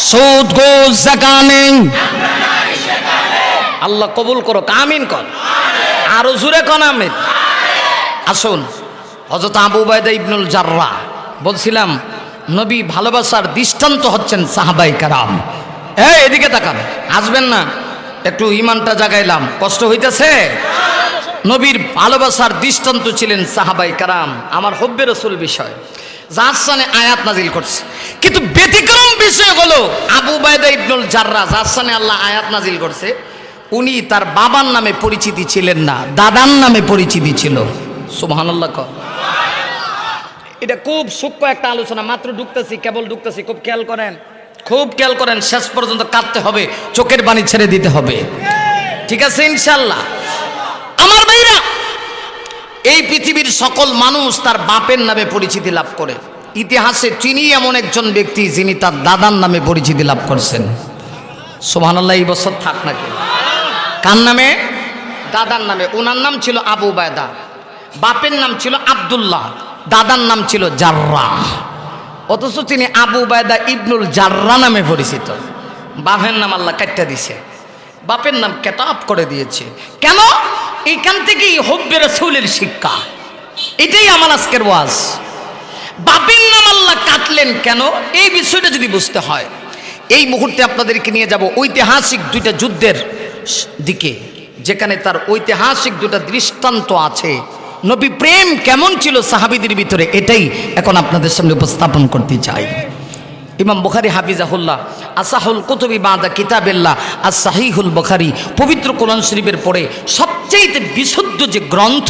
সুদ ঘুষ যেখানে, আল্লাহ কবুল করো, আমিন কর, আরো জোরে কন আমিন। আসুন, হযরত আবু উবাইদা ইবনুল জাররাহ, বলছিলাম নবী ভালোবাসার দৃষ্টান্ত হচ্ছেন সাহাবায়ে কেরাম। এদিকে তাকান, আসবেন না, একটু ইমানটা জাগাইলাম, কষ্ট হইতেছে। নবীর ভালোবাসার দৃষ্টান্ত ছিলেন সাহাবায়ে কেরাম। আমার হব্বে রাসূল বিষয় যার সানে আয়াত নাজিল করছে, কিন্তু ব্যতিক্রম বিষয় হলো আবু উবাইদা ইবনুল জাররাহ, যার সানে আল্লাহ আয়াত নাজিল করছে, উনি তার বাবার নামে পরিচিতি ছিলেন না, দাদার নামে পরিচিতি ছিল। সুবহানাল্লাহ। এটা খুব সূক্ষ্ম একটা আলোচনা, মাত্র ঢুকতেছি, কেবল ঢুকতেছি, খুব খেয়াল করেন, খুব খেয়াল করেন, শেষ পর্যন্ত কাঁদতে হবে, চোখের পানি ছেড়ে দিতে হবে, ঠিক আছে ইনশাল্লাহ। আমার ভাইরা, এই পৃথিবীর সকল মানুষ তার বাপের নামে পরিচিতি লাভ করে। ইতিহাসে তিনি এমন একজন ব্যক্তি যিনি তার দাদার নামে পরিচিতি লাভ করছেন। সুবহানাল্লাহ। এই বছর থাক নাকি? কার নামে? দাদার নামে। ওনার নাম ছিল আবু উবাইদা, বাপের নাম ছিল আব্দুল্লাহ, দাদার নাম ছিল জাররাহ। অথচ তিনি আবু উবাইদা ইবনুল জাররাহ নামে পরিচিত। বাপের নাম আল্লাহ কাটটা দিছে, বাপের নাম কেতাব করে দিয়েছে। কেন? এইখান থেকেই হব্বে রাসূলের শিক্ষা। এটাই আমার আজকের ওয়াজ। বাপের নাম আল্লাহ কাটলেন কেন, এই বিষয়টা যদি বুঝতে হয়, এই মুহূর্তে আপনাদেরকে নিয়ে যাব ঐতিহাসিক দুইটা যুদ্ধের দিকে, যেখানে তার ঐতিহাসিক দুটা দৃষ্টান্ত আছে। নবী প্রেম কেমন ছিল সাহাবীদের ভিতরে, এটাই এখন আপনাদের সামনে উপস্থাপন করতে চাই। ইমাম বুখারী হাফিজাহুল্লাহ আসাহুল কুতুবি বাদা কিতাবিল্লাহ as-সাহিহুল বুখারী, পবিত্র কোরআন শরীফের পরে সবচেয়ে বিশুদ্ধ যে গ্রন্থ,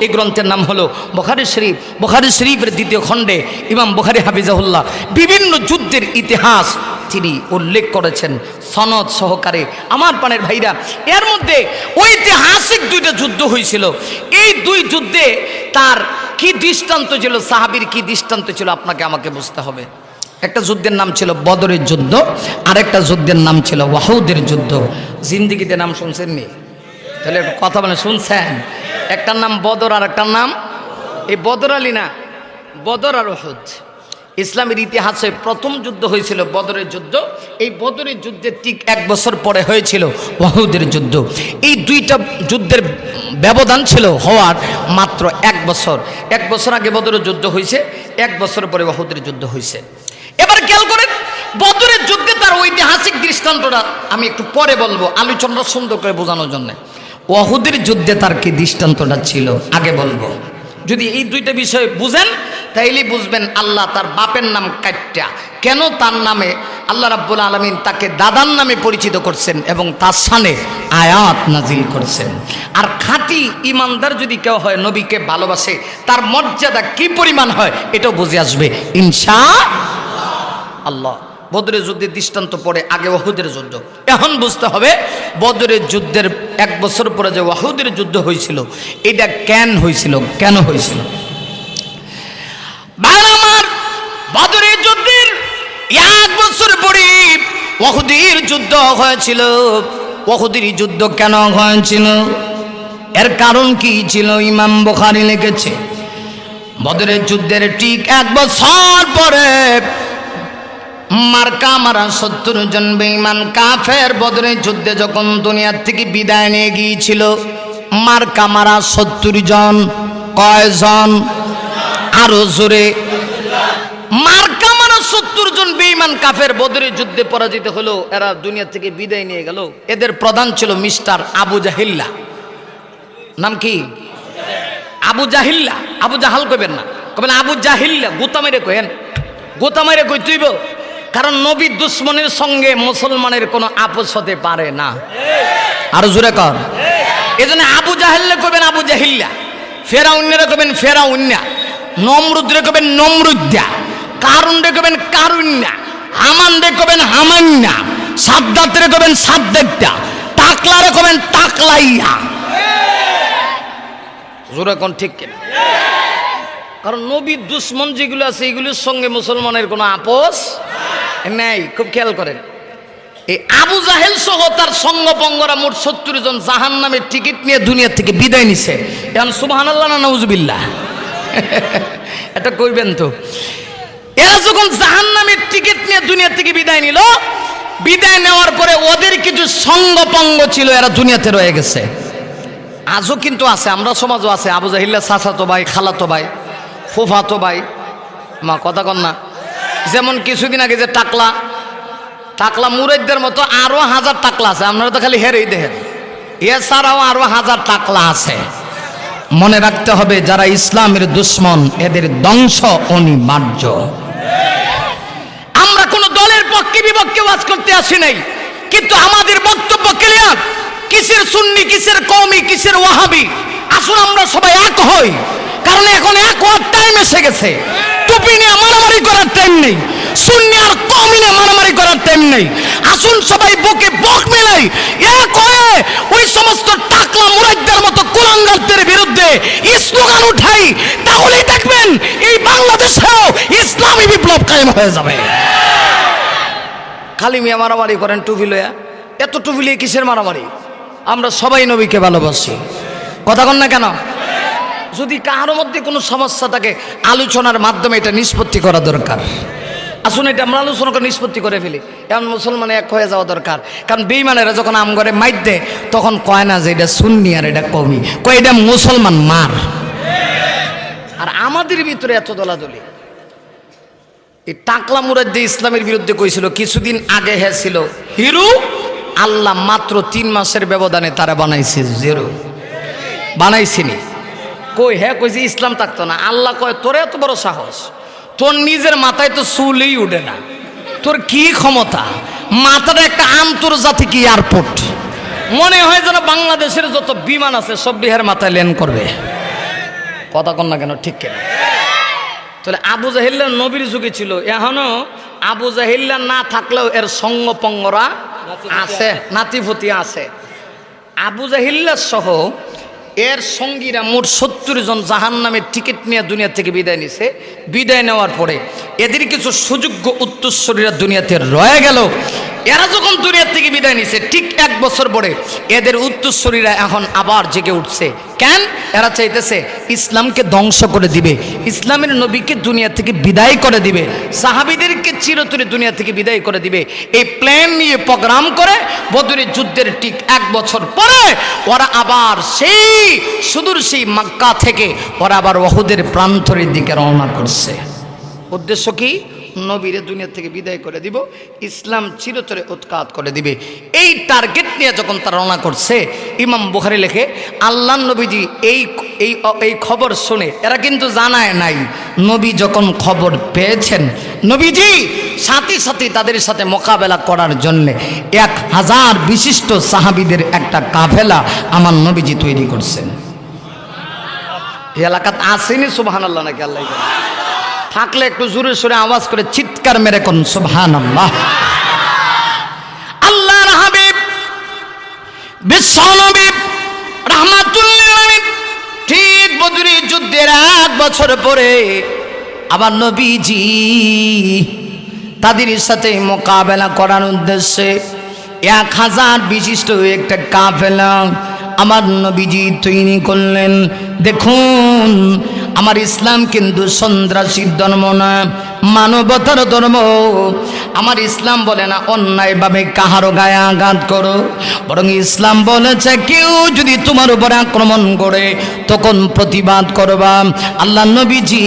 এই গ্রন্থের নাম হলো বুখারী শরীফ। বুখারী শরীফের দ্বিতীয় খণ্ডে ইমাম বুখারী হাফিজাহুল্লাহ বিভিন্ন যুদ্ধের ইতিহাস তিনি উল্লেখ করেছেন সনদ সহকারে। আমার পানের ভাইরা, এর মধ্যে ঐতিহাসিক দুইটা যুদ্ধ হয়েছিল। এই দুই যুদ্ধে তার কি দৃষ্টান্ত ছিল, সাহাবীর কি দৃষ্টান্ত ছিল, আপনাকে আমাকে বুঝতে হবে। একটা যুদ্ধের নাম ছিল বদরের যুদ্ধ, আরেকটা যুদ্ধের নাম ছিল ওয়াহুদের যুদ্ধ। জিন্দিগিতে নাম শুনছেন নি? তাহলে একটু কথা বলে শুনছেন? একটার নাম বদর আর একটার নাম এই বদর আলী না, বদর আর ওহুদ। ইসলামের ইতিহাসে প্রথম যুদ্ধ হয়েছিল বদরের যুদ্ধ। এই বদরের যুদ্ধের ঠিক 1 বছর পরে হয়েছিল ওয়াহুদের যুদ্ধ। এই দুইটা যুদ্ধের ব্যবধান ছিল হওয়ার মাত্র 1 বছর। 1 বছর আগে বদরের যুদ্ধ হয়েছে, 1 বছর পরে ওয়াহুদের যুদ্ধ হয়েছে। এবার খেয়াল করেন, বদরের যুদ্ধে তার ঐতিহাসিক দৃষ্টান্তটা আমি একটু পরে বলবো, আলোচনাটা সুন্দর করে বোঝানোর জন্য। ওয়াহুদের যুদ্ধে তার কি দৃষ্টান্তটা ছিল আগে বলবো। যদি এই দুইটা বিষয় বুঝেন তাইলে বুঝবেন আল্লাহ তার বাপের নাম কাট্টা কেন তার নামে আল্লাহ রাব্বুল আলামিন তাকে দাদার নামে পরিচিত করছেন এবং তার শানে আয়াত নাজিল করছেন। আর খাঁটি ইমানদার যদি কেউ হয়, নবীকে ভালোবাসে, তার মর্যাদা কি পরিমাণ হয় এটাও বুঝে আসবে ইনশাআল্লাহ। বদরের যুদ্ধের দৃষ্টান্ত পরে আগে ওহুদের যুদ্ধ। এখন বুঝতে হবে বদরের যুদ্ধের 1 বছর পরে যে ওহুদের যুদ্ধ হয়েছিল এটা কেন হয়েছিল, কেন হয়েছিল। আমার বদরের যুদ্ধের 1 বছর পরে ওহুদের যুদ্ধ হয়েছিল। ওহুদের যুদ্ধ কেন হয়েছিল, এর কারণ কি ছিল, ইমাম বুখারী লিখেছে বদরের যুদ্ধের ঠিক 1 বছর পরে মার্কা মারা 70 জন বেঈমান কাফের বদরের যুদ্ধে যখন দুনিয়ার থেকে বিদায় নিয়ে গিয়েছিল। মার্কা মারা 70 জন, কয়জন? আরো জোরে। মার্কা মারা 70 জন বেঈমান কাফের বদরের যুদ্ধে পরাজিত হলো, এরা দুনিয়া থেকে বিদায় নিয়ে গেল। এদের প্রধান ছিল মিস্টার আবু জাহিল্লা। নাম কি? আবু জাহিল্লা। আবু জাহাল কইবেন না, কবেন আবু জাহিল্লা। গোতা মেরে কইেন, গোতা মেরে কই তুইব, কারণ নবীর দুশ্মনের সঙ্গে মুসলমানের কোনো আপোষ হতে পারে না। আর জোরে কর। এজন্য আবু জাহিল্লা কবেন আবু জাহিল্লা, ফেরাউন্নেরা কবেন ফেরাউন্না, নমরুদরে কবেন নমরুদ্দা, কারুনরে কবেন কারুন্না, হামানরে কবেন হামান্না, সাদ্দাতরে কবেন সাদ্দাত্তা, টাকলারে কবেন টাকলাইয়া। জোরে কোন ঠিক কিনা? কারণ নবীর দুশ্মন যেগুলো আছে এগুলোর সঙ্গে মুসলমানের কোনো আপোষ নেই। খুব খেয়াল করেন, এই আবু জাহেল সহ তার সঙ্গপঙ্গরা মোট 70 জন জাহান্নামের টিকিট নিয়ে দুনিয়া থেকে বিদায় নিছে। এখন সুবহানাল্লাহ না নাউজুবিল্লাহ? এটা কইবেন তো। এরা যখন জাহান্নামের টিকিট নিয়ে দুনিয়া থেকে বিদায় নিল, বিদায় নেওয়ার পরে ওদের কিছু সঙ্গপঙ্গ ছিল, এরা দুনিয়াতে রয়ে গেছে। আজও কিন্তু আছে, আমরা সমাজও আছে। আবু জাহিল্লা চাচাতো ভাই, খালাতো ভাই, ফুফাতো ভাই, মা কথা কন না। যেমন কিছুদিন আগে যে টাকলা মুরাইদদের মতো আরো 1000 টাকলা আছে, আপনারা তো খালি হেরেই দেখেন। এছাড়াও আরো 1000 টাকলা আছে। মনে রাখতে হবে যারা ইসলামের দুশ্মন এদের ধ্বংস অনিবার্য। আমরা কোন দলের পক্ষে বিপক্ষে ওয়াজ করতে আসি নাই, কিন্তু আমাদের বক্তব্য ক্লিয়ার। কিসের সুন্নি, কিসের কওমি, কিসের ওয়াহাবি, আসুন আমরা সবাই এক হই। কারণ এখন এক হওয়ার টাইম এসে গেছে। টুপি নিয়ে মারামারি করার টাইম নেই, সুন্নি আর কওমি নিয়ে মারামারি করার টাইম নেই। আসুন সবাই বুকে বুক মিলাই এক হয়ে ওই সমস্ত টাকলা মুরাইদদের মতো কুলাঙ্গারদের বিরুদ্ধে স্লোগান উঠাই, তাহলেই দেখবেন এই বাংলাদেশেও ইসলামী বিপ্লব কায়েম হয়ে যাবে। খালি মিয়া মারামারি করেন টুপি লইয়া, এত টুপি লিয়ে কিসের মারামারি? আমরা সবাই নবীকে ভালোবাসি, কথা কন না কেন? যদি কারোর মধ্যে কোনো সমস্যা থাকে আলোচনার মাধ্যমে এটা নিষ্পত্তি করা দরকার। আসুন এটা আমরা আলোচনা করে নিষ্পত্তি করে ফেলি। এমন মুসলমানে এক হয়ে যাওয়া দরকার। কারণ বেঈমানেরা যখন আম করে মাইর দেয় তখন কয় না যে এটা সুন্নি আর এটা কওমি, কয় এটা মুসলমান মার। আর আমাদের ভিতরে এত দলাদলি। এই টাকলা মুরাদ যে ইসলামের বিরুদ্ধে কইছিল কিছুদিন আগে, হ্যাঁ ছিল হিরো। আল্লাহ মাত্র 3 মাসের ব্যবধানে তারা বানাইছে জিরো, বানাইছিনি। কই হ্যাঁ কইছে ইসলাম থাকতো না। আল্লাহ কয় তোর এত বড় সাহস, তোর নিজের মাথায় তো চুলই উঠে না, তোর কি ক্ষমতা? মাথাটা একটা আন্তর্জাতিক এয়ারপোর্ট, মনে হয় যেন বাংলাদেশের যত বিমান আছে সব বিহার মাথায় ল্যান্ড করবে। কথা কন না কেন, ঠিক কেন? তাহলে আবু জাহিল্লা নবীর যুগে ছিল, এখনো আবু জাহিল্লা না থাকলেও এর সঙ্গপঙ্গরা আছে, নাতিফতি আছে। আবু জাহিল্লা সহ এর সঙ্গীরা মোট 70 জন জাহান্নামের টিকিট নিয়ে দুনিয়া থেকে বিদায় নিছে। বিদায় নেওয়ার পরে এদের কিছু সুযোগ্য উত্তরসূরিরা দুনিয়াতে রয়ে গেল। এরা যখন দুনিয়ার থেকে বিদায় নিছে ঠিক 1 বছর পরে এদের উত্তরসূরিরা এখন আবার জেগে উঠছে। কেন? এরা চাইতেছে ইসলামকে ধ্বংস করে দিবে, ইসলামের নবীকে দুনিয়া থেকে বিদায় করে দিবে, সাহাবীদেরকে চিরতরে দুনিয়া থেকে বিদায় করে দিবে। এই প্ল্যান নিয়ে প্রোগ্রাম করে বদরের যুদ্ধের ঠিক 1 বছর পরে ওরা আবার সেই সুদূর সেই মক্কা থেকে ওরা আবার উহুদের প্রান্তরের দিকে রওনা করছে। উদ্দেশ্য কি? নবীরে দুনিয়া থেকে বিদায় করে দিব, ইসলাম চিরতরে উৎখাত করে দিবে। এই টার্গেট নিয়ে যখন তারা রওনা করছে, ইমাম বুখারী লেখে আল্লাহর নবীজি এই খবর শুনে, এরা কিন্তু জানায় নাই, নবী যখন খবর পেয়েছেন নবীজি সাথে সাথে তাদের সাথে মোকাবেলা করার জন্য 1000 বিশিষ্ট সাহাবীদের একটা কাফেলা আমার নবীজি তৈরি করছেন। এই এলাকাত আসেনি সুবহানাল্লাহ নাকি? আল্লাহ থাকলে একটু জোরে সোরে আওয়াজ করে চিৎকার মেরে কোন সুবহানাল্লাহ। আল্লাহর হাবিব বিশ্বনবী রাহমাতুল লিল আলামিন ঠিক বদরের যুদ্ধের 1 বছর পরে আবার নবীজি তাদের সাথে মোকাবেলা করার উদ্দেশ্যে 1000 বিশিষ্ট একটা কাফেলা আমার নবীজি তৈরি করলেন। দেখুন, আমার ইসলাম কিন্তু সন্ত্রাসীর ধর্ম না, মানবতার ধর্ম। আমার ইসলাম বলে না অন্যায়ভাবে কাহারও গায়ে আঘাত করো, বরং ইসলাম বলেছে কেউ যদি তোমার উপরে আক্রমণ করে তখন প্রতিবাদ করবা। আল্লাহ নবীজি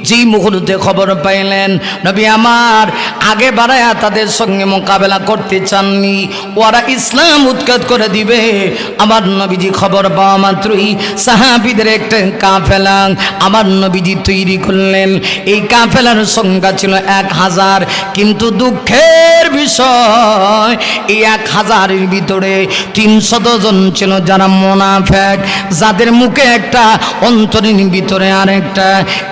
যেই মুহূর্তে খবর পাইলেন নবী আমার আগে বাড়ায়া তাদের সঙ্গে মোকাবেলা করতে চাননি, ওরা ইসলাম উৎখাত করে দিবে, আমার নবীজি খবর পাওয়া মাত্রই সাহাবীদের একটা কাফেলা আমার নবীজি তৈরি করলেন। এই কাফেলার সংখ্যা ছিল 1000, কিন্তু দুঃখের বিষয় এই 1000-এর ভিতরে 300 জন ছিল যারা মুনাফিক, যাদের মুখে একটা অন্তরের ভিতরে আরেকটা।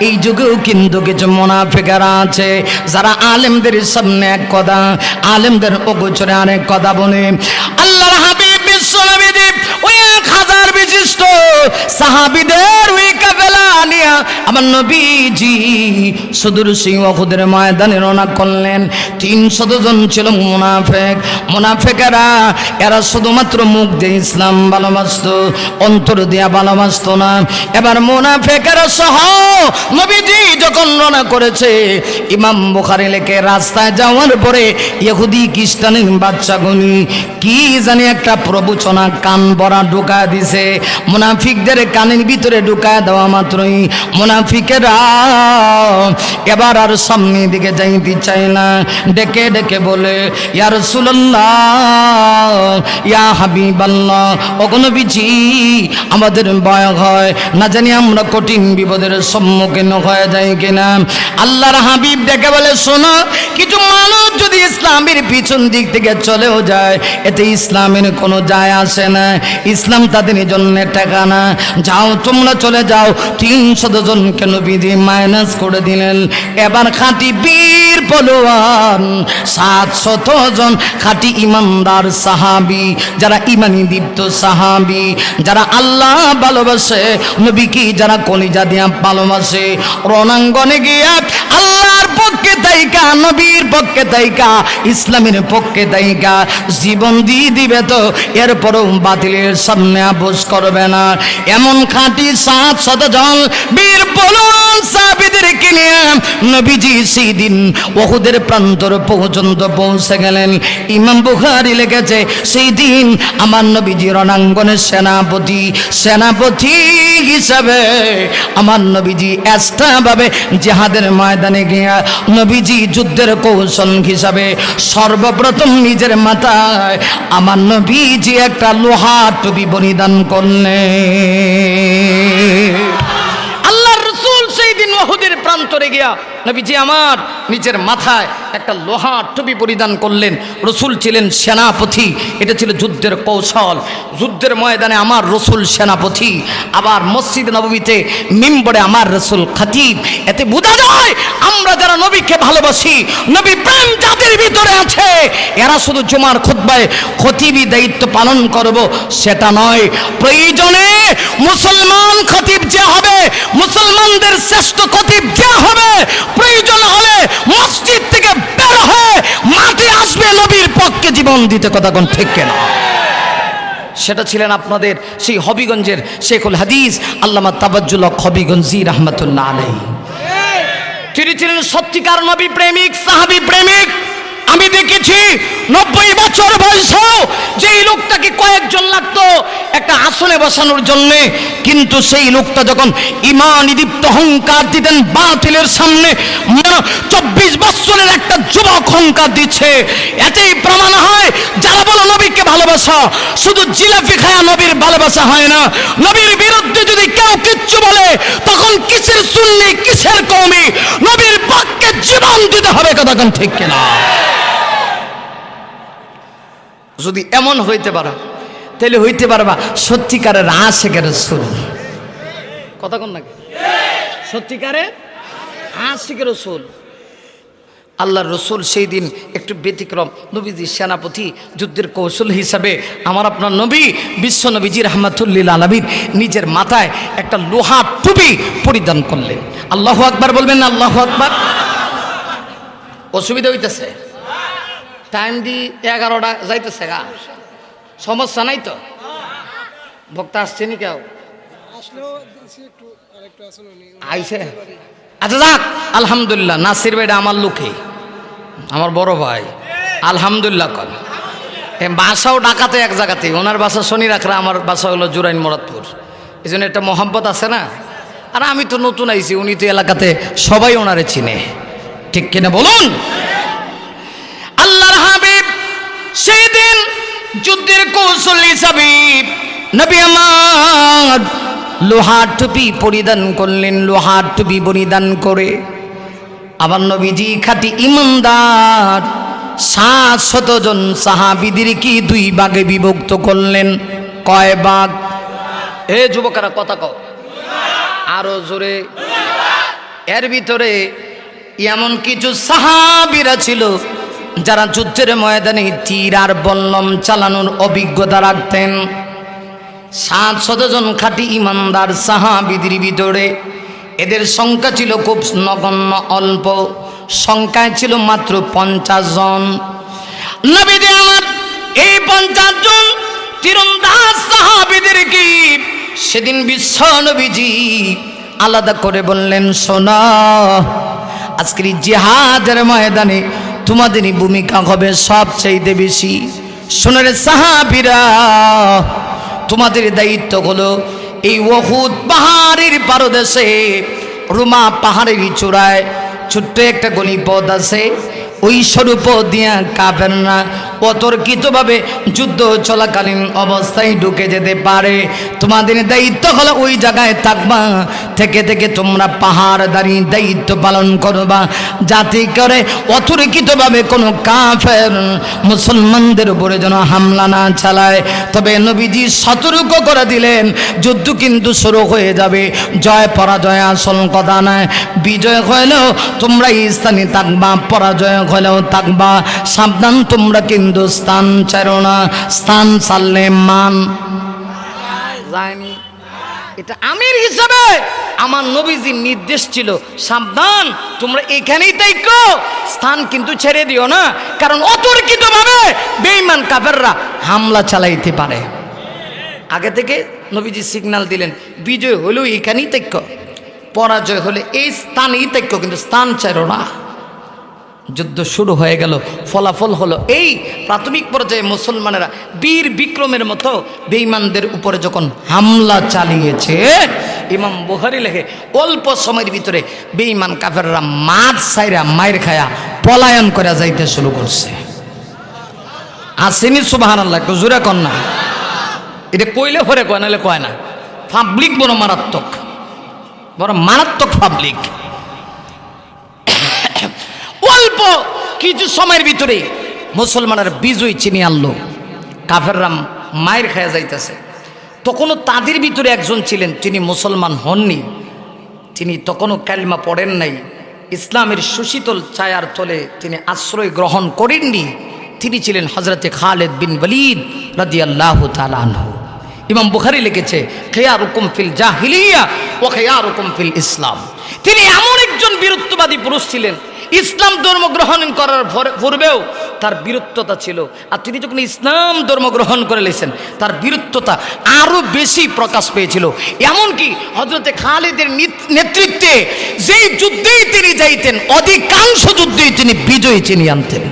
এই যুগেও কিন্তু কিছু মুনাফিকরা আছে যারা আলেমদের সামনে এক কথা, আলেমদের অগোচরে আরেক কথা বলে। আল্লাহর হাবিব বিশ্বনবী ওই 1000 বিশিষ্ট সাহাবীদের ওই কাফেলা নিয়ে আমার নবীজি সুদূর সেই উহুদের ময়দানে রওনা করলেন। 300 জন ছিল মুনাফিক। মুনাফিকেরা এরা শুধুমাত্র মুখ দিয়ে ইসলাম ভালোবাসতো, অন্তর দিয়ে ভালোবাসতো না। এবার মুনাফিকেরা সহ নবীজি যখন রওনা করেছে, ইমাম বুখারী লেখে রাস্তায় যাওয়ার পরে ইহুদি খ্রিস্টানের বাচ্চাগুলি কি জানি একটা প্রবচনা কান ভরা ঢুকায় দিছে। মুনাফিকদের কানের ভিতরে ঢুকায় দেওয়া মাত্রই মুনাফিকেরা এবার আর সামনে দিকে যাইতে চায় না, ডেকে ডেকে বলে ইয়া রাসূলুল্লাহ, ইয়া হাবিবাল্লাহ, ওগো নবীজি আমাদের ভয় হয়, না জানি আমরা কঠিন বিপদের সম্মুখীন হয়ে যাই কিনা। আল্লাহর হাবিব ডেকে বলে শোনো, কিছু মানুষ যদি ইসলামের পিছন দিক থেকে চলেও যায় এতে ইসলামের কোনো যায় আসে না, ইসলাম তাদের জন্য টাকা না, যাও তোমরা চলে যাও। 300 জনকে নবীজি মাইনাস করে দিলেন। এবার খাঁটি বীর পলোয়ান 700 জন খাঁটি ইমানদার সাহাবী, যারা ইমানি দীপ্ত সাহাবী, যারা আল্লাহ ভালোবাসে, নবীকে যারা কলিজা দিয়া ভালোবাসে, রণাঙ্গনে গিয়া আল্লাহর পক্ষে তাইকা, নবীর পক্ষে তাইকা, ইসলামের পক্ষে তাইকা জীবন দিয়ে দিবে তো এরপরও বাতিলের সামনে আপোষ করবে না। এমন খাঁটি 700 জন বীর পলোয়ান সাহাবীদেরকে নিয়ে নবীজি সেই দিন উহুদের প্রান্তর পর্যন্ত পৌঁছে গেলেন। ইমাম বুখারী লিখেছে সেই দিন আমার নবীজি রণাঙ্গনের সেনাপতি হিসাবে আমার নবীজি এক্সট্রাভাবে জিহাদের ময়দানে গিয়া নবীজি যুদ্ধের কৌশল হিসাবে সর্বপ্রথম নিজের মাথায় আমার নবীজি একটা লোহার টুপি পরিধান করলেন। আল্লাহর রাসূল সেই দিন উহুদের প্রান্তরে গিয়া নবীজি আমার নিজের মাথায় একটা লোহার টুপি পরিধান করলেন। রসুল ছিলেন সেনাপতি, এটা ছিল যুদ্ধের কৌশল। যুদ্ধের ময়দানে আমার রসুল সেনাপতি, আবার মসজিদ নববীতে মিম্বরে আমার রসুল খতিব। এতে বোঝা যায় আমরা যারা নবীকে ভালোবাসি, নবী প্রেম যাদের ভিতরে আছে, এরা শুধু জুমার খুতবায় খতিবি দায়িত্ব পালন করব সেটা নয়। প্রয়োজনে মুসলমান খতিব যে হবে, মুসলমানদের শ্রেষ্ঠ খতিব যে হবে, প্রয়োজন হলে মসজিদ থেকে বের হয়ে মাঠে আসবে নবীর পক্ষে জীবন দিতে। কথা কোন ঠিক কেনা? সেটা ছিলেন আপনাদের সেই হবিগঞ্জের শেখুল হাদিস আল্লামা তাবাজ্জুল হক হবিগঞ্জি রহমাতুল্লাহ আলাইহি। তিনি ছিলেন সত্যিকার নবী প্রেমিক, সাহাবী প্রেমিক। আমি দেখেছি 90 বছর বয়সেও যেই লোকটাকে কয়েকজন লাগতো একটা আসনে বসানোর জন্য, কিন্তু সেই লোকটা যখন ঈমান দীপ্ত অহংকার দিতেন বাতিলের সামনে, 24 বছরের একটা যুবক অহংকার দিচ্ছে। এতেই প্রমাণ হয় যারা বলো নবীকে ভালোবাসা, শুধু জিলাপি খায়া নবীর ভালোবাসা হয় না। নবীর বিরুদ্ধে যদি কেউ কিচ্ছু বলে তখন কিসের সুন্নি কিসের কওমি, নবীর পক্ষে জীবন দিতে হবে। কথা কোন ঠিক কিনা? যদি এমন হইতে পারো তাহলে হইতে পারবা সত্যিকারের আশিকের রাসূল। কথা কোন নাকি? সত্যিকারের আশিকের রাসূল। আল্লাহর রসুল সেই দিন একটু ব্যতিক্রম, নবীজি সেনাপতি, যুদ্ধের কৌশল হিসাবে আমার আপনার নবী বিশ্ব নবীজি রাহমাতুল্লিল আলামিন নিজের মাথায় একটা লোহার টুপি পরিধান করলেন। আল্লাহু আকবার বলবেন না? আল্লাহু আকবার। অসুবিধা হইতেছে? টাইম দি 11টা যাইতেছে গা, সমস্যা নাই তো? বক্তা আসছে নি কেউ? আইছে? আচ্ছা যাক, আলহামদুলিল্লাহ। নাসির ভাইটা আমার লোকে, আমার বড় ভাই, আলহামদুলিল্লাহ কর। বাসাও ডাকাতে এক জায়গাতে, ওনার বাসা শনি রাখরা, আমার বাসা হলো জুরাইন মরাদপুর। এই জন্য একটা মহাব্বত আছে না। আর আমি তো নতুন আইছি, উনি তো এলাকাতে সবাই ওনারে চিনে, ঠিক কিনা বলুন? আল্লাহর হাবিব সেই দিন যুদ্ধের কৌশল হিসাবে নবী আমার লোহার টুপি পরিধান করলেন। লোহার টুপি পরিধান করে আবার নবীজি খাঁটি ইমানদার 700 জন সাহাবীদের কি 2 ভাগে বিভক্ত করলেন। কয় ভাগ? এ যুবকেরা কথা কও আরো জোরে। এর ভিতরে এমন কিছু সাহাবীরা ছিল যারা যুদ্ধের ময়দানে তীর আর বল্লম চালানোর অভিজ্ঞতা রাখতেন। 700 জন খাঁটি ইমানদার সাহাবীদের ভিতরে এদের সংখ্যা ছিল খুব নগণ্য, অল্প সংখ্যায় ছিল মাত্র 50 জন। নবীজি আমার এই 50 জন তীরন্দাজ সাহাবীদেরকে সেদিন বিশ্ব নবীজি আলাদা করে বললেন, শোনো, আজকের জিহাদের ময়দানে তোমাদেরই ভূমিকা হবে সবচেয়ে বেশি। শোনো রে সাহাবীরা, তোমাদের দায়িত্ব হলো এই উহুদ পাহাড়ের পারদেশে রুমা পাহাড়ের চূড়ায় ছোট্ট একটা গলি পথ আছে, ওই স্বরূপ দিয়া কাফেররা অতর্কিতভাবে যুদ্ধ চলাকালীন অবস্থায় ঢুকে যেতে পারে। তোমাদের দায়িত্ব হলো ওই জায়গায় থাকবা, থেকে থেকে তোমরা পাহাড়দারি দায়িত্ব পালন করবা, যাতে করে অতর্কিতভাবে কোনো কাফের মুসলমানদের উপরে যেন হামলা না চালায়। তবে নবীজি সতর্ক করে দিলেন, যুদ্ধ কিন্তু শুরু হয়ে যাবে, জয় পরাজয় আসল কথা নয়। বিজয় হলেও তোমরা এই স্থানে থাকবা, পরাজয় হলেও থাকবা, সাবধান তোমরা কিন্তু স্থান ছাড়ো না। স্থান ছাড়লে মান যায়নি। এটা আমির হিসাবে আমার নবীজির নির্দেশ ছিল, সাবধান তোমরা এখানেই থাকো, স্থান কিন্তু ছেড়ে দিও না, কারণ অতর্কিতভাবে বেঈমান কাফেররা হামলা চালাইতে পারে। আগে থেকে নবীজি সিগন্যাল দিলেন, বিজয় হলেও এখানেই থাকো, পরাজয় হলে এই স্থানেই থাকো, কিন্তু স্থান ছাড়ো না। যুদ্ধ শুরু হয়ে গেল। ফলাফল হলো এই, প্রাথমিক পর্যায়ে মুসলমানেরা বীর বিক্রমের মতো বেঈমানদের উপরে যখন হামলা চালিয়েছে, ইমাম বুখারী লেখে অল্প সময়ের ভিতরে বেঈমান কাফেররা মাঠ ছাইরা মায়ের খায়া পলায়ন করে যাইতে শুরু করছে। আসেনি সুবহানাল্লাহ? একটু জোরে কর না। এটা কইলে পরে কয়, নাহলে কয় না। পাবলিক বড় মারাত্মক, বড় মারাত্মক পাবলিক। অল্প কিছু সময়ের ভিতরে মুসলমানের বিজয় চিনি আনলো, কাফেররা মায়ের খায়া যাইতেছে। তখনও তাদের ভিতরে একজন ছিলেন, তিনি মুসলমান হননি, তিনি তখনও কালিমা পড়েন নাই, ইসলামের সুশীতল ছায়ার তলে তিনি আশ্রয় গ্রহণ করেননি। তিনি ছিলেন হযরতে খালিদ বিন ওয়ালিদ রাদিয়াল্লাহু তাআলা আনহু। ইমাম বুখারী লিখেছে খিয়ারুকুম ফিল জাহিলিয়া ওয়া খিয়ারুকুম ফিল ইসলাম। তিনি এমন একজন বীরত্ববাদী পুরুষ ছিলেন, ইসলাম ধর্ম গ্রহণ করার পূর্বেও তার বীরত্বতা ছিল, আর তিনি যখন ইসলাম ধর্ম গ্রহণ করে নিয়েছেন তার বীরত্বতা আরো বেশি প্রকাশ পেয়েছিল। এমনকি হযরতে খালিদের নেতৃত্বে যেই যুদ্ধেই তিনি যাইতেন অধিকাংশ যুদ্ধেই তিনি বিজয়ী চিনিয়ে আনতেন।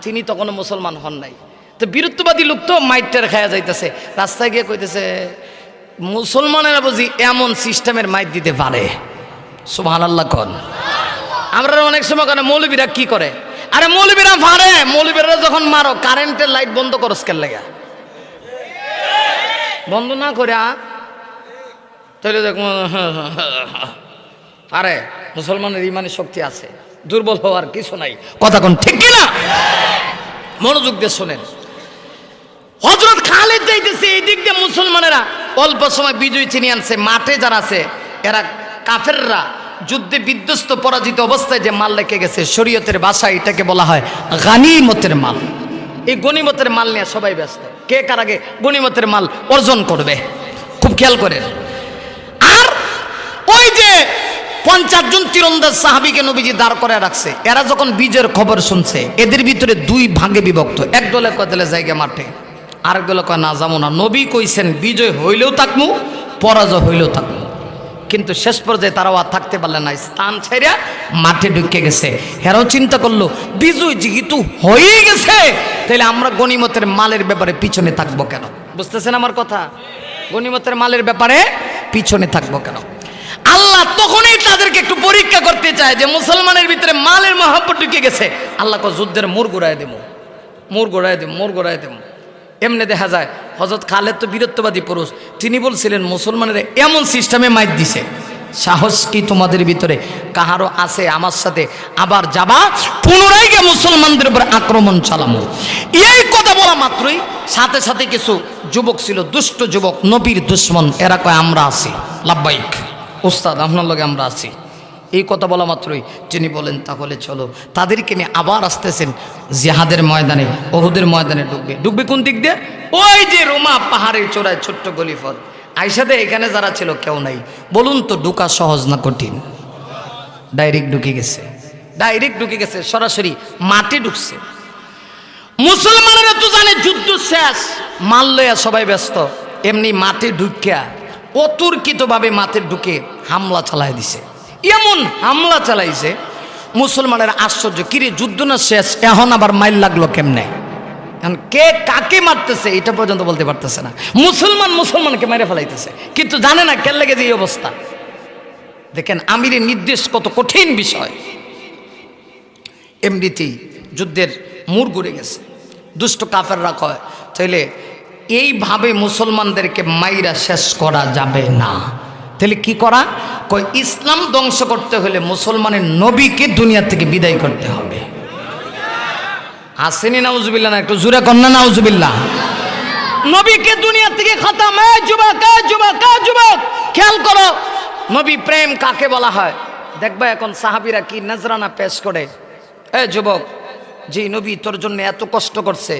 তিনি তখনও মুসলমান হন নাই, তো বীরত্ববাদী লোক তো মাইটটার খায়া যাইতেছে, রাস্তায় গিয়ে কইতেছে মুসলমানেরা বুঝি এমন সিস্টেমের মাইট দিতে পারে। সুবহানাল্লাহ কোন। আমরা অনেক সময় কেন মৌলবীরা কি করে, আরে মৌলবীরা পারে, মৌলবীরা যখন মারো কারেন্টের লাইট বন্ধ করস কেন লাগা, বন্ধ না করে তাহলে দেখ আরে মুসলমানের ইমানের শক্তি আছে, দুর্বল হওয়ার কিছু নাই। কথা কোন ঠিক কিনা? মনোযোগ দিয়ে শোনেন। হযরত খালিদ যাইতেছে, এই দিক দিয়ে মুসলমানেরা অল্প সময় বিজয় চিনিয়ে আনছে। মাঠে যারা আছে এরা কাফেররা যুদ্ধে বিধ্বস্ত পরাজিত অবস্থায় যে মাল রেখে গেছে, শরীয়তের ভাষায় এটাকে বলা হয় গনিমতের মাল। এই গনিমতের মাল নিয়ে সবাই ব্যস্ত, কে কার আগে গনিমতের মাল অর্জন করবে, খুব খেয়াল করেন। আর ওই যে 50 জন তীরন্দাজ সাহাবীকে নবীজি দাঁড় করে রাখছে, এরা যখন বিজয়ের খবর শুনছে এদের ভিতরে দুই ভাগে বিভক্ত। এক দলে কয় দলে জায়গা মাঠে, আরেক দলে কয় না যাবো না। নবী কইছেন বিজয় হইলেও থাকমু, পরাজয় হইলেও থাকমু। কিন্তু শেষ পর্যায়ে তারাও আর থাকতে পারলে না, স্থান ছেড়ে মাঠে ঢুকে গেছে। হেরাও চিন্তা করলো বিজয় যেহেতু হয়ে গেছে তাহলে আমরা গনিমতের মালের ব্যাপারে পিছনে থাকবো কেন? বুঝতেছেন আমার কথা? গনিমতের মালের ব্যাপারে পিছনে থাকবো কেন? আল্লাহ তখনই তাদেরকে একটু পরীক্ষা করতে চায় যে মুসলমানের ভিতরে মালের মহব্বত ঢুকে গেছে। আল্লাহ কয় যুদ্ধের মোড় ঘুরাই দেবো, মোড় ঘুরাই দেবো, মোড় ঘুরাই দেবো। এমনি দেখা যায় হযরত খালিদ তো বীরত্ববাদী পুরুষ, তিনি বলছিলেন মুসলমানের এমন সিস্টেমে মাইর দিছে, সাহস কি তোমাদের ভিতরে কাহারও আছে আমার সাথে আবার যাবা পুনরায় গিয়ে মুসলমানদের উপর আক্রমণ চালামো? এই কথা বলা মাত্রই সাথে সাথে কিছু যুবক ছিল, দুষ্ট যুবক, নবীর দুশ্মন, এরা কয় আমরা আছি, লাব্বাইক ওস্তাদ আপনার লগে আমরা আছি। এই কথা বলা মাত্রই তিনি বলেন তাহলে চলো। তাদেরকে নিয়ে আবার আসতেছেন জিহাদের ময়দানে, ওহুদের ময়দানে ঢুকবে। ঢুকবে কোন দিক দিয়ে? ওই যে রোমা পাহাড়ের চূড়ায় ছোট্ট গলিপথ। আইসাদে এখানে যারা ছিল কেউ নাই। বলুন তো ঢুকা সহজ না কঠিন? ডাইরেক্ট ঢুকে গেছে, ডাইরেক্ট ঢুকে গেছে, সরাসরি মাঠে ঢুকছে। মুসলমানেরা তো জানে যুদ্ধ শেষ, মাল লইয়া সবাই ব্যস্ত, এমনি মাঠে ঢুকিয়া অতর্কিতভাবে মাঠে ঢুকে হামলা চালায় দিছে। এমন হামলা চালাইছে মুসলমানের আশ্চর্য, কিরে যুদ্ধ না শেষ, এখন আবার মাইল লাগলো কেমনে? কে কাকে মারতেছে এটা পর্যন্ত বলতে পারতেছে না। মুসলমান মুসলমানকে মেরে ফেলাইতেছে, কিন্তু জানে না কেন লেগে যে এই অবস্থা। দেখেন আমিরের নির্দেশ কত কঠিন বিষয়। এমনিতেই যুদ্ধের মোড় ঘুরে গেছে। দুষ্ট কাফেররা কয় তাইলে এইভাবে মুসলমানদেরকে মাইরা শেষ করা যাবে না, তাহলে কি করা? কয় ইসলাম ধ্বংস করতে হলে মুসলমানের নবীকে দুনিয়া থেকে বিদায় করতে হবে। আসেনি নাউজুবিল্লাহ? না একটু জোরে কন্যা নাউজুবিল্লাহ। নবীকে দুনিয়া থেকে খতম। যুবক যুবক যুবক খেয়াল করো, নবী প্রেম কাকে বলা হয় দেখবা। এখন সাহাবীরা কি নজরানা পেশ করে, এ যুবক যে নবী তোর জন্য এত কষ্ট করছে,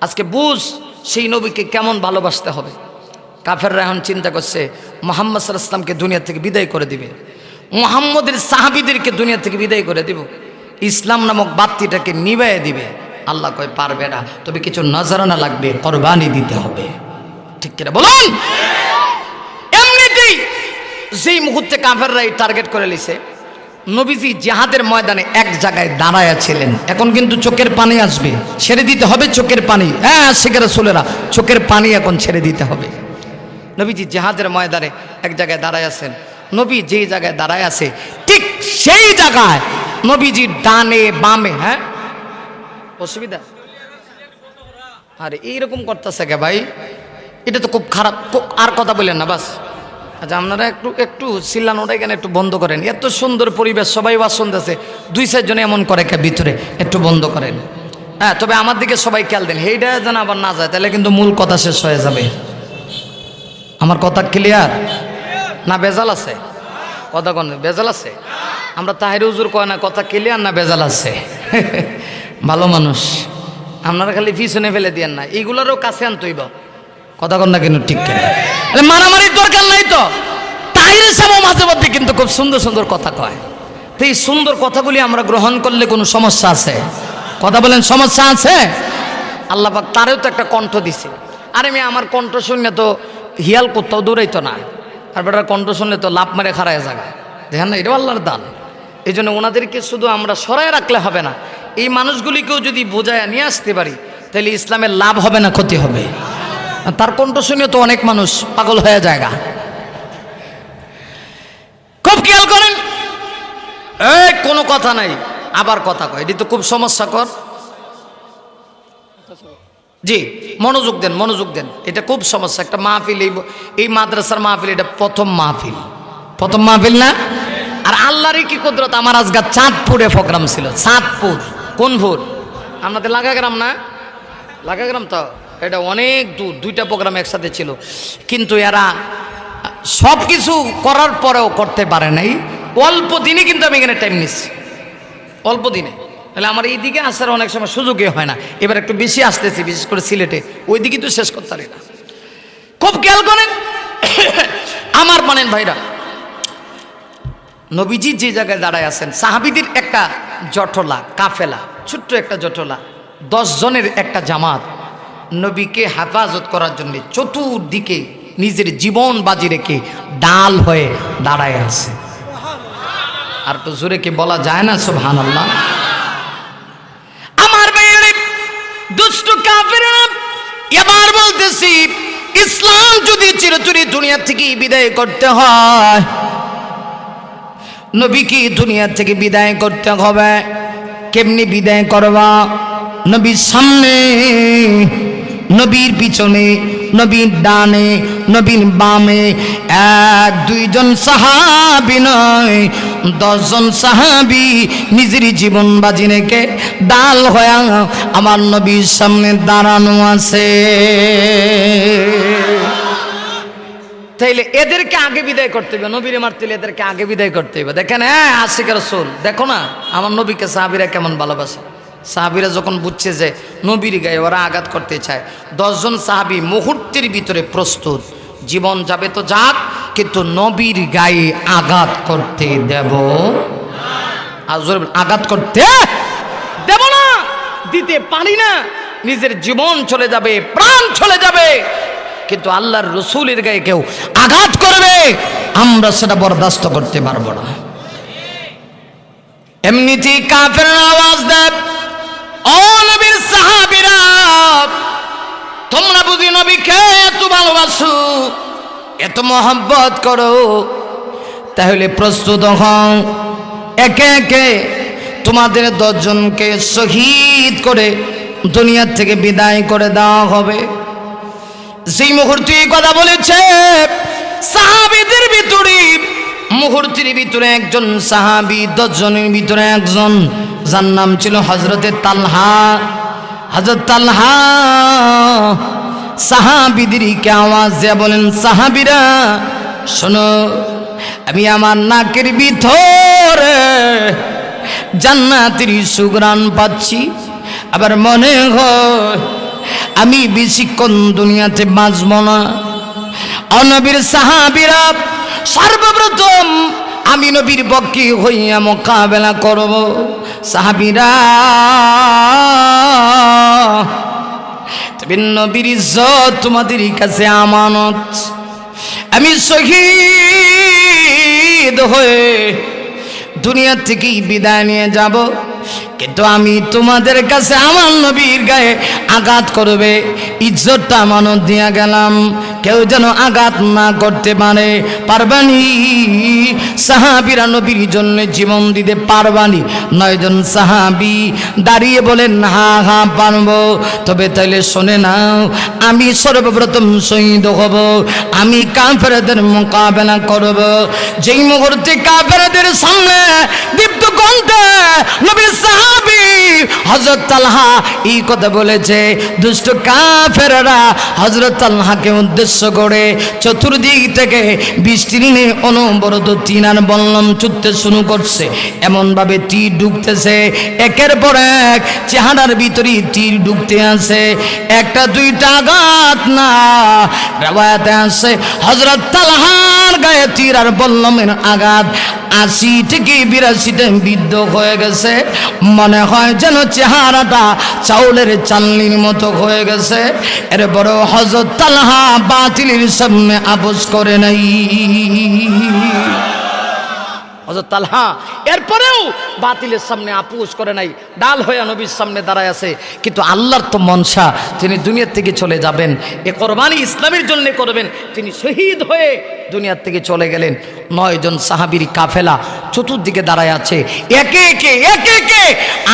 আজকে বুঝ সেই নবীকে কেমন ভালোবাসতে হবে। কাফেররা এখন চিন্তা করছে মুহাম্মদ সাল্লাল্লাহু আলাইহি ওয়াসাল্লামকে দুনিয়া থেকে বিদায় করে দিবে, মুহাম্মদের সাহাবীদেরকে দুনিয়া থেকে বিদায় করে দিব, ইসলাম নামক বাতিটাকে নিভাইয়ে দিবে। আল্লাহ কয় পারবে না, তবে কিছু নজরানা লাগবে, কোরবানি দিতে হবে। ঠিক কিনা বলুন? এমনিতেই যেই মুহূর্তে কাফেররা এই টার্গেট করে লিছে, নবীজি জিহাদের ময়দানে এক জায়গায় দাঁড়ায়া ছিলেন। এখন কিন্তু চোখের পানি আসবে, ছেড়ে দিতে হবে চোখের পানি। হ্যাঁ শিখের রাসূলেরা, চোখের পানি এখন ছেড়ে দিতে হবে। নবীজি জিহাদের ময়দানে এক জায়গায় দাঁড়ায় আছেন। নবী যেই জায়গায় দাঁড়ায় আছে ঠিক সেই জায়গায় নবীজির ডানে বামে, হ্যাঁ অসুবিধা, আরে এইরকম করতেছে কে ভাই? এটা তো খুব খারাপ। আর কথা বললেন না বাস। আচ্ছা আপনারা একটু একটু চিল্লানোটা এখানে একটু বন্ধ করেন। এত সুন্দর পরিবেশ, সবাই ওয়াজ শুনতেছে, 2-4 জনে এমন করে কে ভিতরে, একটু বন্ধ করেন। হ্যাঁ তবে আমার দিকে সবাই খেয়াল দেন, সেইটা যেন আবার না যায়, তাহলে কিন্তু মূল কথা শেষ হয়ে যাবে। আমার কথা ক্লিয়ার না বেজাল আছে? কথা কোন বেজাল আছে? আমরা তাহির হুজুর কয় না কথা ক্লিয়ার না বেজাল আছে? ভালো মানুষ, আপনারা খালি পিছনে ফেলে দিয়েন না, এইগুলোরও কাছে আনতইব। কথা কন না কেন? ঠিক কেন? মারামারির দরকার নাই তো। তাহির সাহেব মাঝে মধ্যে কিন্তু খুব সুন্দর সুন্দর কথা কয়। তো এই সুন্দর কথাগুলি আমরা গ্রহণ করলে কোনো সমস্যা আছে? কথা বলেন, সমস্যা আছে? আল্লাহ পাক তারেও তো একটা কণ্ঠ দিছে। আরে মেয়ে, আমার কণ্ঠ শুনলে তো হিয়াল কোথাও দৌড়াইতো না, আর বেটার কণ্ঠ শুনলে তো লাভ মেরে খারায় জায়গায়। দেখেন না, এটাও আল্লাহর দান। এই জন্য ওনাদেরকে শুধু আমরা সরায় রাখলে হবে না, এই মানুষগুলিকেও যদি বোঝায় নিয়ে আসতে পারি, তাহলে ইসলামের লাভ হবে না ক্ষতি হবে। তার কণ্ঠ শুনে তো অনেক মানুষ পাগল হয়ে জায়গা। খুব খেয়াল করেন, এই কোনো কথা নাই, আবার কথা কয়, এটি তো খুব সমস্যাকর। জি, মনোযোগ দেন, মনোযোগ দেন, এটা খুব সমস্যা। একটা মাহফিল, এই মাদ্রাসার মাহফিল, এটা প্রথম মাহফিল, প্রথম মাহফিল না? আর আল্লাহরই কি কুদরত, আমার আজকে চাঁদপুরে প্রোগ্রাম ছিল। চাঁদপুর কোন ভোর? আপনাদের লাগাগ্রাম না? লাগাগ্রাম তো এটা অনেক দূর, দুইটা প্রোগ্রাম একসাথে ছিল। কিন্তু এরা সব কিছু করার পরেও করতে পারে নাই। অল্প দিনে কিন্তু আমি এখানে টাইম নিচ্ছি, অল্প দিনে। তাহলে আমার এই দিকে আসার অনেক সময় সুযোগই হয় না। এবার একটু বেশি আসতেছি, বিশেষ করে সিলেটে, ওই দিকে তো শেষ করতে পারি না। খুব খেয়াল করেন আমার মানেন ভাইরা, নবীজি যে জায়গায় দাঁড়ায় আছেন, সাহাবীদের একটা জটলা কাফেলা, ছোট্ট একটা জটলা, 10 জনের একটা জামাত নবীকে হেফাজত করার জন্য চতুর্দিকে নিজের জীবন বাজি রেখে ডাল হয়ে দাঁড়ায় আছে। আর তো জোরে কি বলা যায় না সুবহানাল্লাহ? আমার ভাইয়েরা, দুষ্ট কাফেররা, এবার বলতেছি, ইসলাম যদি চিরতরে দুনিয়া থেকে বিদায় করতে হয়, নবীকে দুনিয়া থেকে বিদায় করতে হবে। কেমনি বিদায় করবা? নবীর সামনে, নবীর পিছনে, নবীর ডানে, নবীর বামে 1-2 জন সাহাবী নয়, 10 জন সাহাবী নিজের জীবন বাজি রেখে ডাল হয়ে আমার নবীর সামনে দাঁড়ানো আছে। তাইলে এদেরকে আগে বিদায় করতে হবে, নবীরে মারতে হলে এদেরকে আগে বিদায় করতে হবে। দেখেন, হ্যাঁ আশিক রাসূল, দেখো না আমার নবীকে সাহাবীরা কেমন ভালোবাসে। সাহাবীরা যখন বুঝছে যে নবীর গায়ে ওরা আঘাত করতে চায়, 10 জন সাহাবী মুহূর্তের ভিতরে প্রস্তুত, জীবন যাবে তো যাক, কিন্তু নবীর গায়ে আঘাত করতে দেব না। আঘাত করতে দেব না, দিতে পারি না। নিজের জীবন চলে যাবে, প্রাণ চলে যাবে, কিন্তু আল্লাহর রসুলের গায়ে কেউ আঘাত করবে, আমরা সেটা বরদাস্ত করতে পারবো না। এমনিতেই কাফেররা আওয়াজ দেয়, ও নবীর সাহাবীরা, তোমরা বুঝি নবীকে এত ভালোবাসো, এত মহব্বত করো, তাহলে প্রস্তুত হও, একে একে তোমাদের 10 জনকে শহীদ করে দুনিয়া থেকে বিদায় করে দেওয়া হবে। সেই মুহূর্তে কথা বলেছে, সাহাবীদের ভিতরে মুহূর্তের ভিতরে একজন সাহাবী, 10 জনের ভিতরে একজন, যার নাম ছিল হযরতে তালহা। হযরত তালহা সাহাবীদেরকে আওয়াজ দিয়ে বলেন, সাহাবীরা শোনো, আমি আমার নাকের ভিতরে জান্নাতের সুঘ্রাণ পাচ্ছি, আবার মনে হয় আমি বেশিক্ষণ দুনিয়াতে বাঁচব না। নবীর সাহাবীরা, সর্বপ্রথম আমি নবীর পক্ষে হইয়া মোকাবেলা করব। সাহাবীরা, তবে নবীর ইজ্জত তোমাদের কাছে আমানত, আমি শহীদ হয়ে দুনিয়া থেকে বিদায় নিয়ে যাব, কিন্তু আমি তোমাদের কাছে আমার নবীর গায়ে আঘাত করবে ইজ্জতটা আমানত দিয়া গেলাম, কেউ যেন আঘাত না করতে পারে। পারবানি? সাহাবীরা নবীর জন্য জীবন দিতে পারবানি? 9 জন সাহাবী দাঁড়িয়ে বলেন, হা হা পারবো। তবে তাইলে শোনে নাও, আমি সর্বপ্রথম শহীদ হব, আমি কাফেরদের মোকাবেলা করব। যেই মুহূর্তে কাফেরদের সামনে দীপ্ত মধ্যে নবীর সাহাবী হযরত তালহা এই কথা বলেছে। দুষ্ট কাফেররা হযরত তালহাকে উদ্দেশ্য করে চতুর্দিক থেকে বৃষ্টির নিয়ে অনবরত তীর বল্লম ছুটতে শুরু করছে। এমন ভাবে তীর ঢুকতেছে, একের পর এক চেহারার ভিতরে তীর ঢুকতে আছে। একটা দুইটা আঘাত না, রিওয়ায়াতে আছে হযরত তালহার গায়ে তীর আর বল্লমের আঘাত 80 থেকে 82টা বিদ্ধ হয়ে গেছে। মনে হয় যেন চেহারাটা চাউলের চালনির মতো হয়ে গেছে। এরপরে হযরত তালহা বাতিলের সামনে আপোষ করে নাই। হযরত তালহা এরপরেও বাতিলের সামনে আপোষ করে নাই, ডাল হয়ে নবীর সামনে দাঁড়ায় আছে। কিন্তু আল্লাহর তো মনসা, তিনি দুনিয়া থেকে চলে যাবেন, এ কোরবানি ইসলামের জন্য করবেন। তিনি শহীদ হয়ে দুনিয়ার থেকে চলে গেলেন। 9 জন সাহাবীর কাফেলা চতুর্দিকে দাঁড়ায় আছে। একে একে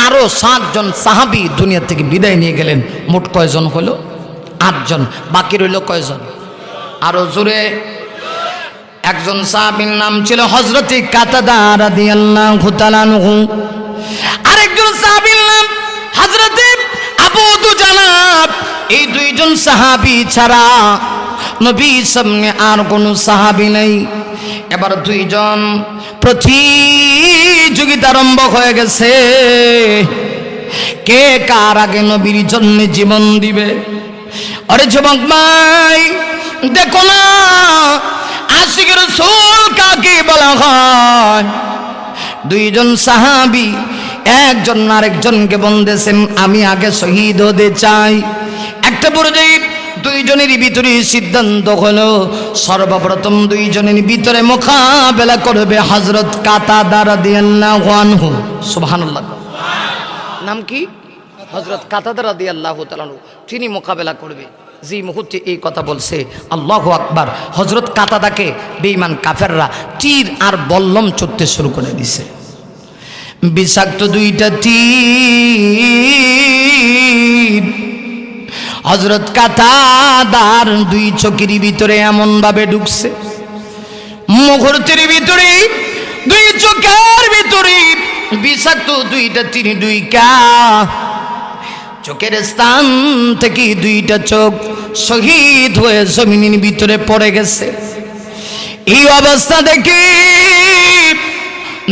আরো 7 জন সাহাবী দুনিয়া থেকে বিদায় নিয়ে গেলেন। মোট কয়জন হলো? 8 জন। বাকি রইল কয়জন? আরো জোরে। একজন সাহাবীর নাম ছিল হযরতে কাতাদা রাদিয়াল্লাহু তাআলা আনহু, আরেকজন সাহাবীর নাম হযরতে আবু দুজানা। এই 2 জন সাহাবী ছাড়া নবীর সামনে আর কোনো সাহাবী নেই। এবার 2 জন প্রতিযোগিতা আরম্ভ হয়ে গেছে, কে কার আগে নবীর জন্য জীবন দিবে। আরে যুবক ভাই, দেখো না আশিক রাসূল কাকে বলা হয়? 2 জন সাহাবী একজন আরেকজনকে বলতেছেন আমি আগে শহীদ হতে চাই। একটা পর্যায়ে 2 জনের ভিতরে সিদ্ধান্ত হলো সর্বপ্রথম 2 জনের ভিতরে মোকাবেলা করবে হযরত কাতাদা রাদিয়াল্লাহু আনহু। সুবহানাল্লাহ। নাম কি? হযরত কাতাদা রাদিয়াল্লাহু তাআলা আনহু। তিনি মোকাবেলা করবে। যে মুহূর্তে এই কথা বলছে, আল্লাহু আকবার, হযরত কাতাদাকে বেঈমান কাফেররা তীর আর বল্লম ছুটতে শুরু করে দিছে। বিষাক্ত 2টা তীর হযরত কাতাদার 2 চোখের ভিতরে এমন ভাবে ঢুকছে, মুহূর্তের ভিতরে 2 চোখের ভিতরে বিষাক্ত 2টা তীর ঢুইকা চোখের স্থান থেকে 2টা চোখ শহীদ হয়ে জমিনের ভিতরে পড়ে গেছে। এই অবস্থা দেখে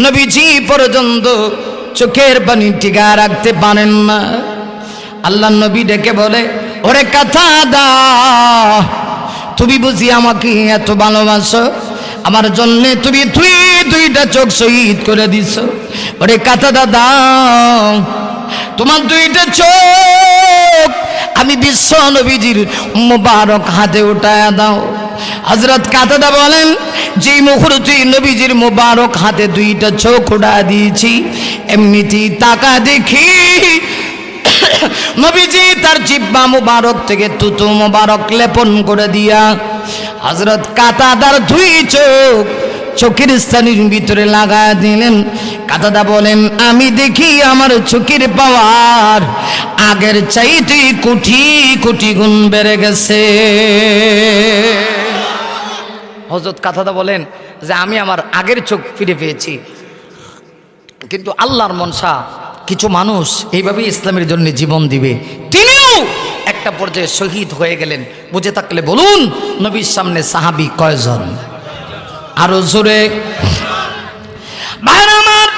নবীজি পর্যন্ত চোখের পানি টিকা রাখতে পারেন না। আল্লাহ নবী ডেকে বলে, ওরে কাতাদা, তুমি বুঝি আমাকে এত ভালোবাসো? আমার জন্য তুমি 2টা চোখ শহীদ করে দিছ। ওরে কাতাদা দাও তোমার 2টা চোখ আমি বিশ্ব নবীজির মুবারক হাতে উঠায়া দাও। হযরত কাতাদা বলেন, যে মুহূর্তে নবীজির মুবারক হাতে 2টা চোখ উঠা দিয়েছি, এমনিতেই তাকা দেখি নবীজি তার জিহ্বা মুবারক থেকে তুতু মুবারক লেপন করে দিয়া হযরত কাতাদার 2 চোখ চোখের স্থানের ভিতরে লাগায় দিলেন। কাতাদা বলেন, আমি দেখি আমার চোখের পাওয়ার আগের চাইতে কোটি কোটি গুণ বেড়ে গেছে। হযরত কাতাদা বলেন যে আমি আমার আগের চোখ ফিরে পেয়েছি। কিন্তু আল্লাহর মনসা, কিছু মানুষ এইভাবেই ইসলামের জন্য জীবন দিবে। তিনিও একটা পর্যায়ে শহীদ হয়ে গেলেন। বুঝে থাকলে বলুন, নবীর সামনে সাহাবী কয়জন? আরো জোরে। ভাইরা আমার,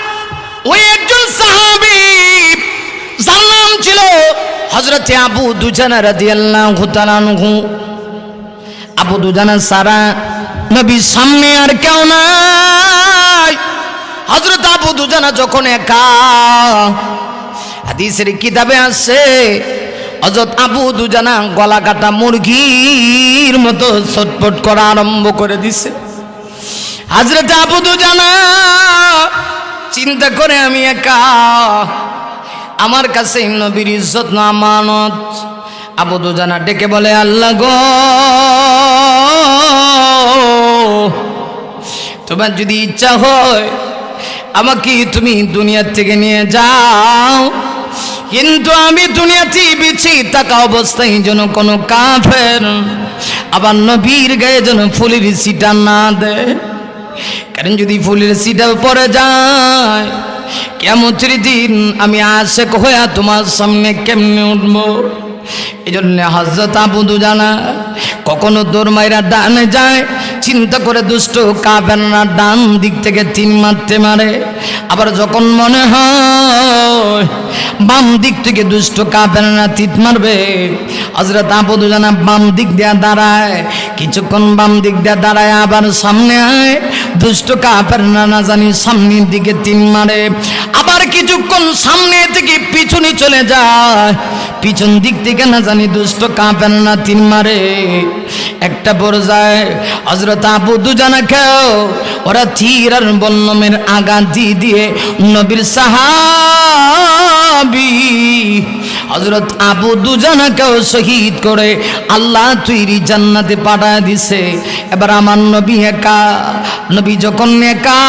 ওই একজন সাহাবী যার নাম ছিল হযরতে আবু দুজানা রাদিয়াল্লাহু তাআলা আনহু। আবু দুজানা সারা নবীর সামনে আর কেউ নাই। হযরত আবু দুজানা যখন একা, হাদিসের কিতাবে আছে হযরত আবু দুজানা গলা কাটা মুরগির মতো ছটফট করা আরম্ভ করে দিছে। হযরত আবু দুজানা চিন্তা করে, আমি একা, আমার কাছে নবীর ইজ্জত না আমানত। আবু দুজানা ডেকে বলে, আল্লাহ গো, তোমার যদি ইচ্ছা হয় আমাকে তুমি দুনিয়া থেকে নিয়ে যাও, কিন্তু আমি দুনিয়াতে বেঁচে থাকা অবস্থায় যেন কোনো কাফের আবার নবীর গায়ে যেন ফুলের ছিটা না দেয়। কারণ যদি ফুলের ছিটা পড়ে যায় কিয়ামতের দিন আমি আশিক হয়ে তোমার সামনে কেমনে উঠবো। এই জন্য হযরত আবু দুজানা কখনো দৌড় মাইরা ডানে যায়, চিন্তা করে দুষ্ট কাফেররা ডান দিক থেকে 3 মারতে মারে। আবার যখন মনে হয় বাম দিক থেকে দুষ্ট কাফেররা 3 মারবে, হযরত আবু দুজানা বাম দিক দিয়ে দাঁড়ায়। কিছুক্ষণ বাম দিক দিয়ে দাঁড়ায়, আবার সামনে আয়, দুষ্ট কাফেররা না জানি সামনের দিকে 3 মারে। আবার কিছুক্ষণ সামনে থেকে পিছনে চলে যায়, পিছন দিক থেকে না জানি দুষ্ট কাফেররা 3 মারে। একটা পর্যায়ে হযরত আবু দুজানাকেও ওরা তীর আর বল্লমের আঘাত দিয়ে নবীর সাহাবী হযরত আবু দুজানাকেও শহীদ করে আল্লাহ তৈরি জান্নাতে পাঠায় দিছে। এবার আমার নবী একা, নবী যখন একা,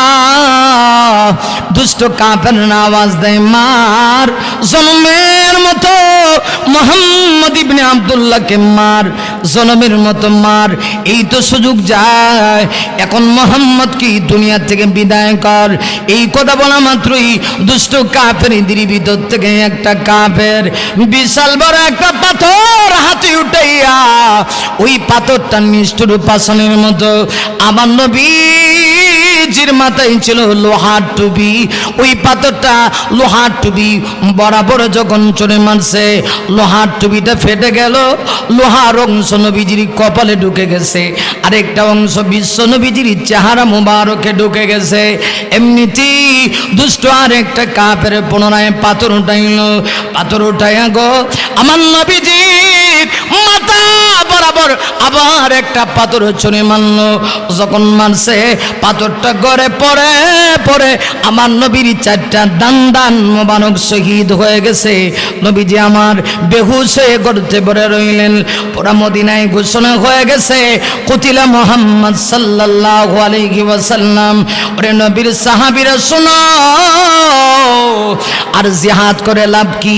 দুষ্ট কাফেররা আওয়াজ দেয় মার, জনমের মতো মুহাম্মদ ইবনে আব্দুল্লাহকে মার, জনমের মতো মার। এই তো সুযোগ যায়, এখন মুহাম্মদ কি দুনিয়া থেকে বিদায় কর। এই কথা বলা মাত্রই দুষ্ট কাফেরদের ভিতর থেকে একটা কাফের বিশাল বড় একটা পাথর হাতে উঠাইয়া, ওই পাথরটা নিষ্ঠুর পাষাণের মতো আমার নবীজির মাথায় ছিল লোহার টুপি। ওই পাথরটা লোহার টুপি বরাবর যখন চলে মারছে, লোহার টুপিটা ফেটে গেল, লোহার অংশ নবীজির কপালে ঢুকে গেছে, আরেকটা অংশ বিশ্ব নবীজির চেহারা মুবারকে ঢুকে গেছে। এমনিতেই দুষ্ট আরেকটা কাফের পুনরায় পাথর উঠাইল। পাথর উঠাইয়া গো আমার নবীজির মাথা বরাবর আবার একটা পাথর ছুঁড়ে মারল। যখন মারছে পাথরটা গড়ে পড়ে পড়ে আমার নবীর 4টা দান মোবারক শহীদ হয়ে গেছে। নবীজি আমার বেহুশ হয়ে গড়তে পড়ে রইলেন। পুরা মদিনায় ঘোষণা হয়ে গেছে কুতিলা মুহাম্মদ সাল্লাল্লাহু আলাইহি ওয়াসাল্লাম। ওরে নবীর সাহাবীরা শোনো, আর জিহাদ করে লাভ কি,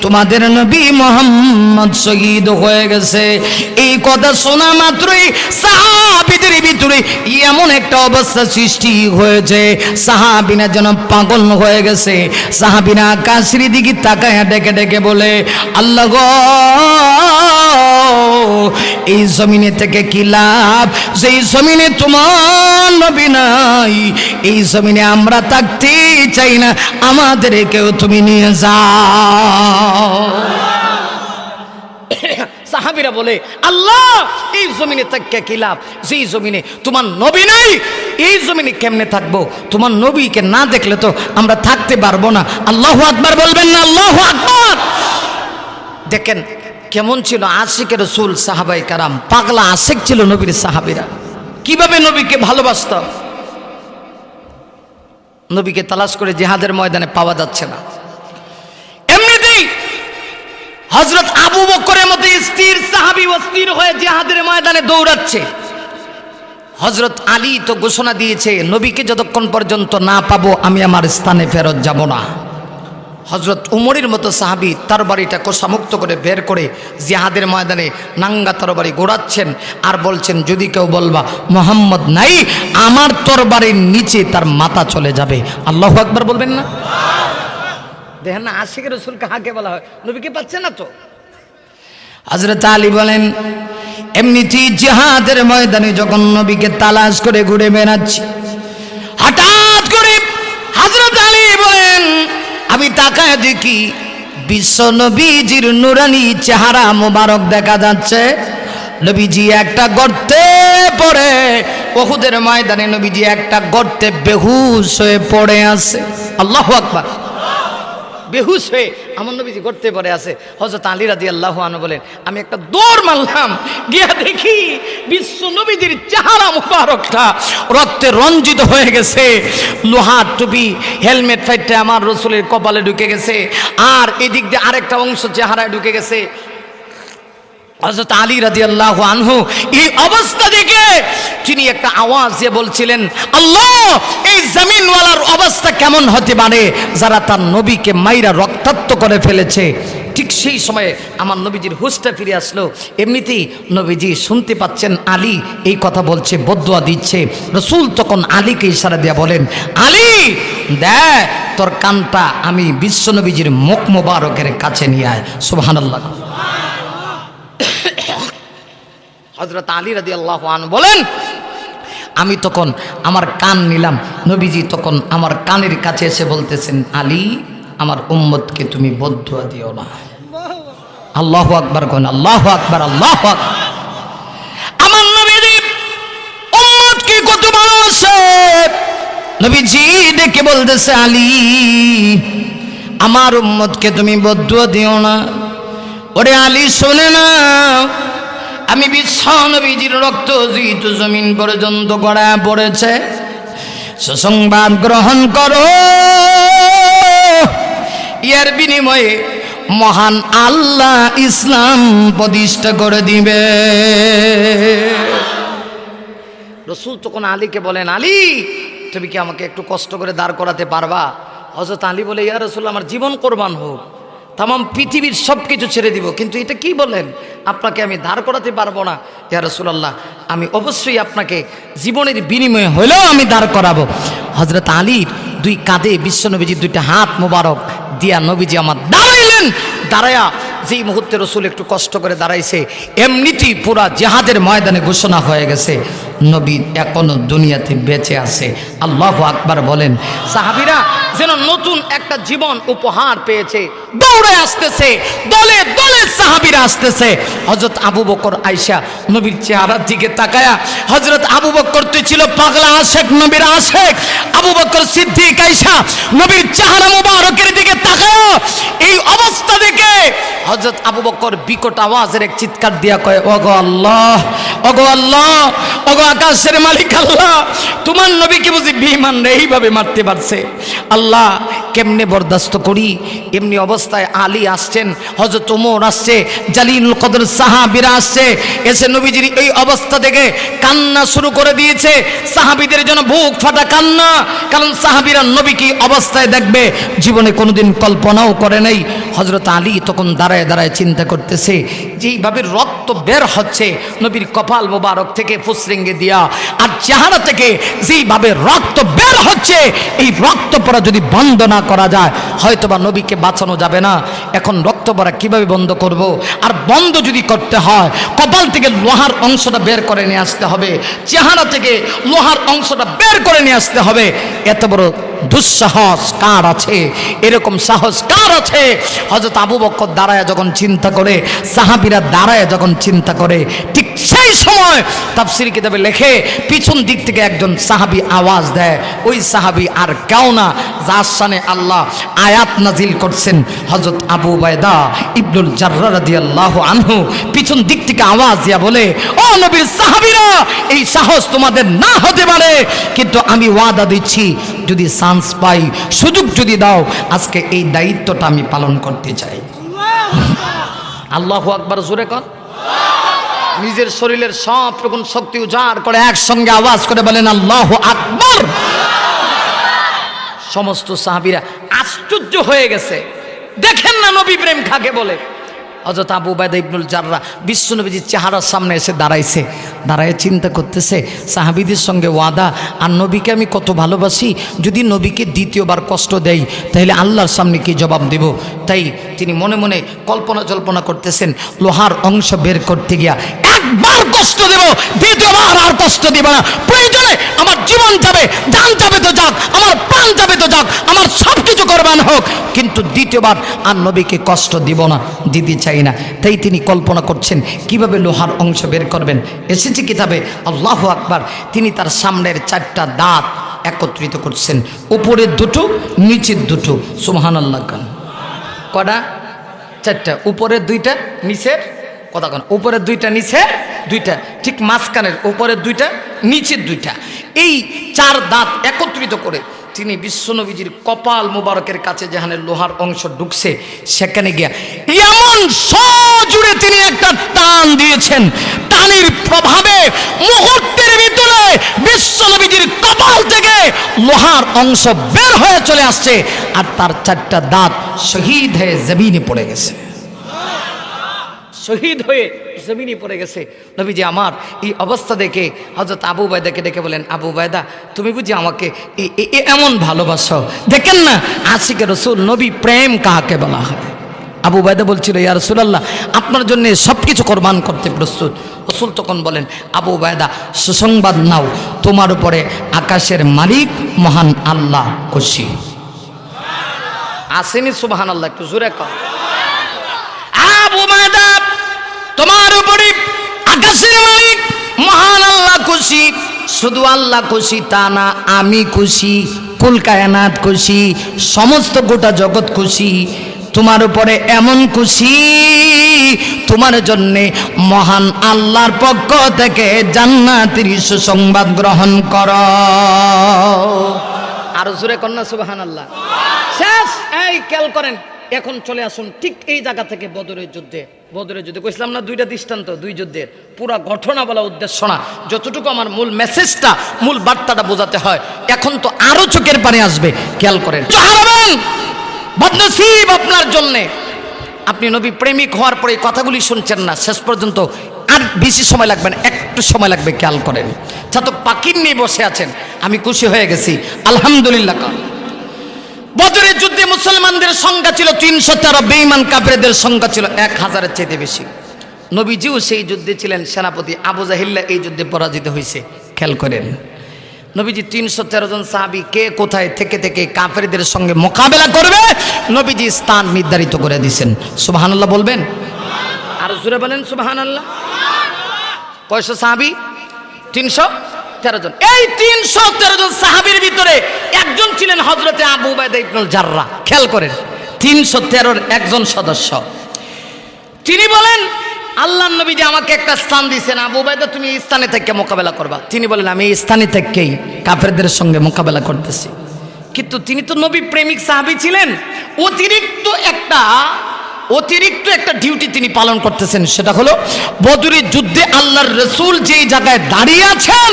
তোমাদের নবী মুহাম্মদ শহীদ হয়ে গেছে। এই কথা শোনা মাত্রই সাহাবীদের ভিতরে এমন একটা অবস্থা সৃষ্টি হয়েছে, সাহাবীরা যেন পাগল হয়ে গেছে। সাহাবীরা আকাশের দিকে তাকায় ডেকে ডেকে বলে, আল্লাহ গো, এই জমিনে থেকে কি লাভ, যেই জমিনে তোমার নবী নাই। এই জমিনে আমরা থাকতে চাই না, আমাদেরকেও তুমি নিয়ে যাও। সাহাবীরা বলে, আল্লাহ, এই জমিনে থাকতে কি লাভ, যেই জমিনে তোমার নবী নাই। এই জমিনে কেমনে থাকবো, তোমার নবীকে না দেখলে তো আমরা থাকতে পারবো না। আল্লাহু আকবার বলবেন না? আল্লাহু আকবার। দেখেন কেমন ছিল আশিকের রাসূল সাহাবায়ে কেরাম, পাগলা আশিক ছিল নবীর সাহাবীরা। কিভাবে নবীকে ভালোবাসত। নবীকে তালাশ করে জিহাদের ময়দানে পাওয়া যাচ্ছে না। এমনিতেই হযরত আবু বকরের মতো স্থির সাহাবী অস্থির হয়ে জিহাদের ময়দানে দৌড়াচ্ছে। হযরত আলী তো ঘোষণা দিয়েছে, নবীকে যতক্ষণ পর্যন্ত না পাবো আমি আমার স্থানে ফেরত যাব না। হযরত উমরের মতো সাহাবী তরবারিটা কোষামুক্ত করে বের করে জিহাদের ময়দানে নাঙ্গা তরবারি গোড়াচ্ছেন আর বলছেন, যদি কেউ বলবা মুহাম্মদ নাই, আমার তরবারির নিচে তার মাথা চলে যাবে। আল্লাহু আকবার বলবেন না? দেখেন না আশিকের রাসূল কাকে বলা হয়, নবীকে পাচ্ছে না তো। হযরত আলী বলেন, এমনিতেই জিহাদের ময়দানে যখন নবীকে তালাশ করে ঘুরে বেড়াচ্ছি, হঠাৎ করে হযরত আলী বলেন, আমি তাকায় দেখি বিশ্ব নবীজির নুরানি চেহারা মোবারক দেখা যাচ্ছে। নবীজি একটা গর্তে পড়ে, উহুদের ময়দানে নবীজি একটা গর্তে বেহুশ হয়ে পড়ে আছে। আল্লাহু আকবার। বেহুশ হয়ে আমার নবীজি গর্তে পড়ে আছে। হযরত আলী রাদিয়াল্লাহু আনহু বলেন, আমি একটা দৌড় মারলাম, গিয়া দেখি বিশ্ব নবীজির চেহারা মুবারকটা রক্তে রঞ্জিত হয়ে গেছে। লোহার টুপি হেলমেট ফাইটে আমার রাসূলের কপালে ঢুকে গেছে, আর এদিক দিয়ে আরেকটা অংশ চেহারায় ঢুকে গেছে। হযরত আলী রাদিয়াল্লাহু আনহু এই অবস্থা দেখে তিনি একটা আওয়াজ দিয়ে বলছিলেন, আল্লাহ, এই জমিনওয়ালার অবস্থা কেমন হতে পারে যারা তার নবীকে মাইরা রক্তাক্ত করে ফেলেছে। ঠিক সেই সময়ে আমার নবীজির হুঁশটা ফিরে আসলো। এমনিতেই নবীজি শুনতে পাচ্ছেন আলী এই কথা বলছে, বদদুয়া দিচ্ছে। রাসূল তখন আলীকে ইশারা দিয়ে বলেন, আলী দেখ তোর কানটা আমি বিশ্ব নবীজির মুখ মোবারকের কাছে নিয়ে আয়। সুবহানাল্লাহ। হযরত আলী রাদিয়াল্লাহু আনহু বলেন, আমি তখন আমার কান নিলাম। নবীজি তখন আমার কানের কাছে এসে বলতেছেন, আলী, আমার উম্মতকে তুমি বদদুয়া দিও না। আল্লাহু আকবার কোন, আল্লাহু আকবার, আল্লাহু আকবার। আমার নবীজি উম্মতকে কত ভালোবাসে। নবীজি ডেকে বলতেছে, আলী, আমার উম্মতকে তুমি বদদুয়া দিও না। ওরে আলী, শোনে না, আমি বিশ্ব নবীজির রক্ত যেহেতু জমিন পর্যন্ত গড়া পড়েছে, সুসংবাদ গ্রহণ করো, এর বিনিময়ে মহান আল্লাহ ইসলাম প্রতিষ্ঠা করে দিবে। রাসূল তখন আলীকে বলেন, আলী, তুমি কি আমাকে একটু কষ্ট করে দাঁড় করাতে পারবা? হযরত আলী বলে, ইয়া রাসূল, আমার জীবন কোরবান হোক, তামাম পৃথিবীর সব কিছু ছেড়ে দিব, কিন্তু এটা কি বলেন, আপনাকে আমি দাঁড় করাতে পারবো না। ইয়া রাসূলুল্লাহ, আমি অবশ্যই আপনাকে জীবনের বিনিময়ে হলেও আমি দাঁড় করাবো। হযরত আলীর দুই কাঁধে বিশ্বনবীজির দুইটা হাত মোবারক দিয়া নবীজি আমার দাঁড়াইলেন। দাঁড়ায়া যেই মুহূর্তে রাসূল একটু কষ্ট করে দাঁড়াইছে, এমনিতেই পুরা জিহাদের ময়দানে ঘোষণা হয়ে গেছে, নবী এখনো দুনিয়াতে বেঁচে আছে। আল্লাহু আকবার বলেন। সাহাবীরা যেন নতুন একটা জীবন উপহার পেয়েছে, দৌড়ে আসতেছে, দলে দলে সাহাবীরা আসতেছে। হযরত আবু বকর আয়েশা নবীর চেহারার দিকে তাকায়া, হযরত আবু বকর তো ছিল পাগলা আশেক, নবীর আশেক। আবু বকর সিদ্দিক আয়েশা নবীর চেহারা মুবারকের দিকে তাকায়া এই অবস্থা দেখে হযরত আবু বকর বিকট আওয়াজের এক চিৎকার দিয়া কয়, ওগো আল্লাহ, ওগো আল্লাহ, ওগো আকাশের মালিক আল্লাহ, তোমার নবীকে বুঝি বেঈমানরা এইভাবে মারতে পারছে? আল্লাহ, কেমনে বরদাস্ত করি? এমনি অবস্থায় আলী আসছেন, হযরত ওমর আসছে, জালিলুল কদর সাহাবীরা আসছে, এসে নবীজির এই অবস্থা দেখে কান্না শুরু করে দিয়েছে। সাহাবীদের জন্য বুক ফাটা কান্না, কারণ সাহাবীরা নবী কি অবস্থায় দেখবে জীবনে কোনোদিন কল্পনাও করে নাই। হযরত আলী তখন দাঁড়ায় দাঁড়ায় চিন্তা করতেছে, যেইভাবে রক্ত বের হচ্ছে নবীর কপাল মোবারক থেকে ফুসরিঙ্গে দিয়া, আর চেহারা থেকে যেইভাবে রক্ত বের হচ্ছে, এই রক্ত পড়া যদি বন্ধ না করা যায় হয়তোবা নবীকে বাঁচানো যাবে না। এখন রক্ত পড়া কিভাবে বন্ধ করব? আর বন্ধ যদি করতে হয়, কপাল থেকে লোহার অংশটা বের করে নিয়ে আসতে হবে, চেহারা থেকে লোহার অংশটা বের করে নিয়ে আসতে হবে। এত বড় দুঃসাহস কার আছে? এরকম সাহস কার আছে? হযরত আবু বকর দাঁড়ায় যখন চিন্তা করে, সাহাবীরা দাঁড়ায় যখন চিন্তা করে, ঠিক সেই সময় তাফসীর কিতাবে লেখে পিছন দিক থেকে একজন সাহাবী আওয়াজ দেয়। ওই সাহাবী আর কেউ না, যার শানে আল্লাহ আয়াত নাজিল করছেন, হযরত আবু উবাইদা ইবনুল জাররাহ রাদিয়াল্লাহু আনহু পিছন দিক থেকে আওয়াজ দিয়া বলে, ও নবীর সাহাবীরা, এই সাহস তোমাদের না হতে পারে, কিন্তু আমি ওয়াদা দিচ্ছি, যদি চান্স পাই, সুযোগ যদি দাও, আজকে এই দায়িত্বটা আমি পালন করতে চাই। আল্লাহু আকবার জোরে কর। নিজের শরীরের সবটুকুন শক্তি উজাড় করে একসঙ্গে আওয়াজ করে বলেন আল্লাহু আকবার। সমস্ত সাহাবীরা আশ্চর্য হয়ে গেছে, দেখেন না নবী প্রেম কাকে বলে। হযরত আবু উবাইদা ইবনুল জাররাহ বিশ্বনবীজির চেহারার সামনে এসে দাঁড়াইছে, দাঁড়ায় চিন্তা করতেছে, সাহাবীদের সঙ্গে ওয়াদা, আর নবীকে আমি কত ভালোবাসি, যদি নবীকে দ্বিতীয়বার কষ্ট দেই তাহলে আল্লাহর সামনে কি জবাব দেব? তাই তিনি মনে মনে কল্পনা জল্পনা করতেছেন, লোহার অংশ বের করতে গিয়া একবার কষ্ট দেব, দ্বিতীয়বার আর কষ্ট দেব না। প্রয়োজনে আমার জীবন যাবে, জান যাবে তো যাক, আমার প্রাণ যাবে তো যাক, আমার সব কিছু কোরবান হোক, কিন্তু দ্বিতীয়বার আর নবীকে কষ্ট দিব না, দিতে চাই না। তাই তিনি কল্পনা করছেন কিভাবে লোহার অংশ বের করবেন। এসেছে কিতাবে, আল্লাহু আকবার। তিনি তার সামনের চারটা দাঁত একত্রিত করছেন, উপরের দুটো, নিচের দুটো। সুবহানাল্লাহ। কটা? চারটা। উপরের দুইটা, নিচের কথা কোন? উপরের দুইটা, নিচের দুইটা, ঠিক মাঝখানের উপরের দুইটা, নিচের দুইটা। এই চার দাঁত একত্রিত করে তিনি বিশ্বনবীজির কপাল মুবারকের কাছে যেখানে লোহার অংশ ঢুকছে সেখানে গিয়া এমন জীবন সজুড়ে তিনি একটা টান দিয়েছেন। টানের প্রভাবে মুহূর্তের ভিতরে বিশ্বনবীজির কপাল থেকে লোহার অংশ বের হয়ে চলে আসছে, আর তার 4টা দাঁত শহীদ হয়ে জমিনে পড়ে গেছে। শহীদ হয়ে জমিনে পড়ে গেছে। নবীজি আমার এই অবস্থা দেখে হযরত আবু উবায়দাকে ডেকে বলেন, আবু উবায়দা, তুমি বুঝি আমাকে এমন ভালোবাসো? দেখেন না আশিকে রসুল, নবী প্রেম কাকে বলা হয়। আবু উবায়দা বলছিল, ইয়া রাসূলুল্লাহ, আপনার জন্য সব কিছু কোরবান করতে প্রস্তুত। রসুল তখন বলেন, আবু উবায়দা, সুসংবাদ নাও, তোমার উপরে আকাশের মালিক মহান আল্লাহ খুশি। আসেনি সুবহানাল্লাহ? একটু জোরে কর। আবু উবায়দা, তোমার উপরে আকাশের মালিক মহান আল্লাহ খুশি। শুধু আল্লাহ খুশি তা না, আমি খুশি, কুল কায়নাত খুশি, সমস্ত গোটা জগৎ খুশি। তোমার উপরে এমন খুশি, তোমার জন্যে মহান আল্লাহর পক্ষ থেকে জান্নাতের সুসংবাদ গ্রহণ করো। আর জোরে কন্যা সুবহানাল্লাহ। শেষ। এই খেয়াল করেন, এখন চলে আসুন ঠিক এই জায়গা থেকে বদরের যুদ্ধে। বদরের যুদ্ধে কইছিলাম না 2টা দৃষ্টান্ত, 2 যুদ্ধের পুরা ঘটনা বলা উদ্দেশ্য না, যতটুকু আমার মূল মেসেজটা, মূল বার্তাটা বোঝাতে হয়। এখন তো আরো চোখের পানি আসবে, খেয়াল করেন। বদনসিব আপনার জন্যে, আপনি নবী প্রেমিক হওয়ার পরে এই কথাগুলি শুনছেন না, শেষ পর্যন্ত আর বেশি সময় লাগবে না, একটু সময় লাগবে, খেয়াল করেন। ছাতক পাকির নিয়ে বসে আছেন, আমি খুশি হয়ে গেছি আলহামদুলিল্লাহ। বদরের যুদ্ধে মুসলমানদের সংখ্যা ছিল 313, বেঈমান কাফেরদের সংখ্যা ছিল 1000-এর চাইতে বেশি। নবীজিও সেই যুদ্ধে ছিলেন সেনাপতি। আবু জাহিল্লা এই যুদ্ধে পরাজিত হয়েছে, খেয়াল করেন। নবীজি 313 জন সাহাবী কে কোথায় থেকে থেকে কাফেরদের সঙ্গে মোকাবেলা করবে, নবীজি স্থান নির্ধারিত করে দিয়েছেন। সুবহানাল্লাহ বলবেন? আর জোরে বলেন সুবহানাল্লাহ। কয়শো সাহাবী? 313 জন। এই 313 জন সাহাবীর ভিতরে একজন ছিলেন হযরতে আবু উবাইদা ইবনুল জাররাহ। খেয়াল করেন, 313-র একজন সদস্য। তিনি বলেন, আল্লাহর নবী যে আমাকে একটা স্থান দিয়েছেন, আবু উবাইদা তুমি এই স্থানে থেকে মোকাবেলা করবা। তিনি বলেন, আমি এই স্থানে থেকেই কাফেরদের সঙ্গে মোকাবেলা করতেছি। কিন্তু তিনি তো নবী প্রেমিক সাহাবী ছিলেন, অতিরিক্ত একটা ডিউটি তিনি পালন করতেছেন। সেটা হলো বদরের যুদ্ধে আল্লাহর রাসূল যেই জায়গায় দাঁড়িয়ে আছেন,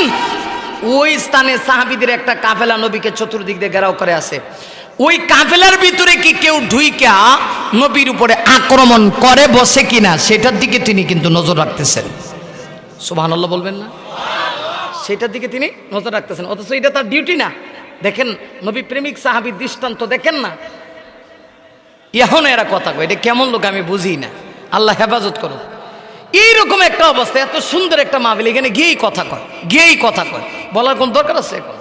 ওই স্থানে সাহাবীদের একটা কাফেলা নবীকে চতুর্দিক দিয়ে ঘেরাও করে আছে। ওই কাফেলার ভিতরে কি কেউ ঢুইকা নবীর উপরে আক্রমণ করে বসে কিনা, সেটার দিকে তিনি কিন্তু নজর রাখতেছেন। সুবহানাল্লাহ বলবেন না? সেটার দিকে তিনি নজর রাখতেছেন, অথচ এটা তার ডিউটি না। দেখেন নবী প্রেমিক সাহাবীর দৃষ্টান্ত দেখেন না। এখন এরা কথা কয়, এটা কেমন লোক আমি বুঝি না, আল্লাহ হেফাজত করুক। এইরকম একটা অবস্থা, এত সুন্দর একটা মাহফিল, এখানে গিয়েই কথা কয়, বলার কোন দরকার আছে? এখন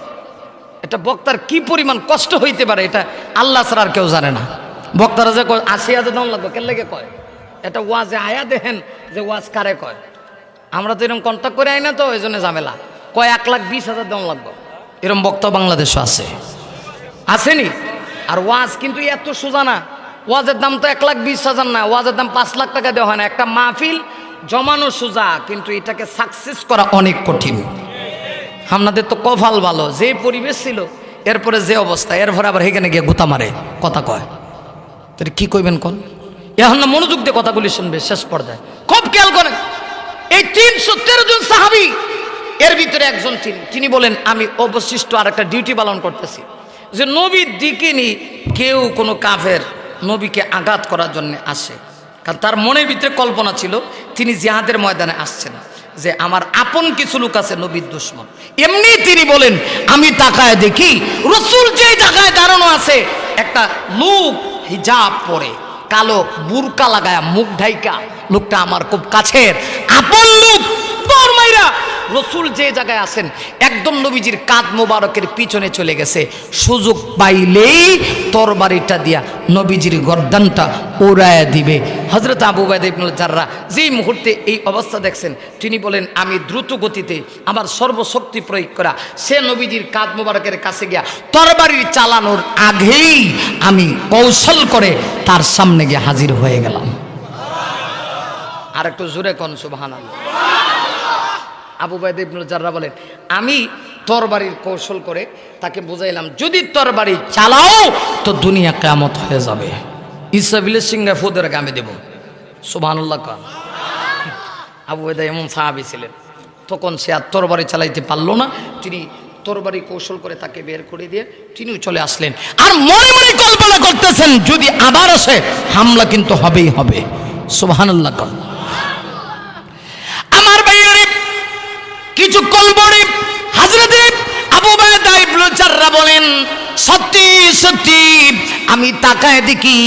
এটা বক্তার কি পরিমাণ কষ্ট হইতে পারে, এটা আল্লাহ ছাড়া আর কেউ জানে না। বক্তারা যে 80,000 দাম লাগবে, কেন লেগে কয়? এটা ওয়াজে আয়া দেখেন যে ওয়াজ কারে কয়। আমরা তো এরকম কন্ট্যাক্ট করে আই না, তো ওই জন্য ঝামেলা। কয় 1,20,000 দাম লাগবে, এরকম বক্তা বাংলাদেশও আসেনি। আর ওয়াজ কিন্তু এত সোজা না। ওয়াজের দাম তো 1,20,000 না, ওয়াজের দাম 5 লাখ টাকা দেওয়া হয় না। একটা মাহফিল জমানো সোজা, কিন্তু এটাকে সাকসেস করা অনেক কঠিন। আপনাদের তো কপাল ভালো, যে পরিবেশ ছিল, এরপরে যে অবস্থা, এরপরে আবার এখানে গিয়ে গুতা মারে কথা কয়। তো কি কইবেন কোন? এখন না মনোযোগ দিয়ে কথাগুলি শুনবে শেষ পর্যায়ে, খুব খেয়াল করেন। এই 313 জন সাহাবী, এর ভিতরে একজন তিনি বলেন, আমি অবশিষ্ট আর একটা ডিউটি পালন করতেছি, যে নবীর দিকে নি কেউ কোনো কাফের নবীকে আঘাত করার জন্য আসে। কারণ তার মনের ভিতরে কল্পনা ছিল তিনি জিহাদের ময়দানে আসছেন, যে আমার আপন কিছু লোক আছে নবীর দুশমন। এমনি তিনি বলেন, আমি তাকায় দেখি রাসূল যে জায়গায় দাঁড়ানো আছে, একটা লোক হিজাব পরে, কালো বুরকা লাগায়া, মুখ ঢাইকা, লোকটা আমার খুব কাছের আপন লোক। তোর মাইরা রাসূল যে জায়গায় আছেন, একদম নবীজির কাঁধ মোবারকের পিছনে চলে গেছে। সুযোগ পাইলেই তরবারিটা দিয়া নবীজির গর্দানটা উড়ায় দিবে। হযরত আবু উবাইদা ইবনুল জাররাহ যেই মুহূর্তে এই অবস্থা দেখছেন, তিনি বলেন, আমি দ্রুত গতিতে আমার সর্বশক্তি প্রয়োগ করা সে নবীজির কাঁধ মোবারকের কাছে গিয়া তরবারির চালানোর আগেই আমি কৌশল করে তার সামনে গিয়ে হাজির হয়ে গেলাম। আর একটু জোরে কোন সুবহানাল্লাহ। আবু উবাইদা ইবনুল জাররাহ বলেন, আমি তরবারির কৌশল করে তাকে বুঝাইলাম, যদি তরবারি চালাও তো দুনিয়া কিয়ামত হয়ে যাবে। ইসরাফিলের সিংহে ফুদের গামে দেব। সুবহানাল্লাহ। আবু উবাইদা এমন সাহাবী ছিলেন, তখন সে আর তরবারি চালাইতে পারলো না, তিনি তরবারি কৌশল করে তাকে বের করে দিয়ে তিনিও চলে আসলেন। আর মনে মনে কল্পনা করতেছেন যদি আবার আসে হামলা কিন্তু হবেই হবে। সুবহানাল্লাহ। আমার ভাইয়েরা কিছুক্ষণ পরে হযরত আবু উবাইদা ইবনে জাররাহ বলেন, সত্যি সত্যি আমি তাকায় দেখি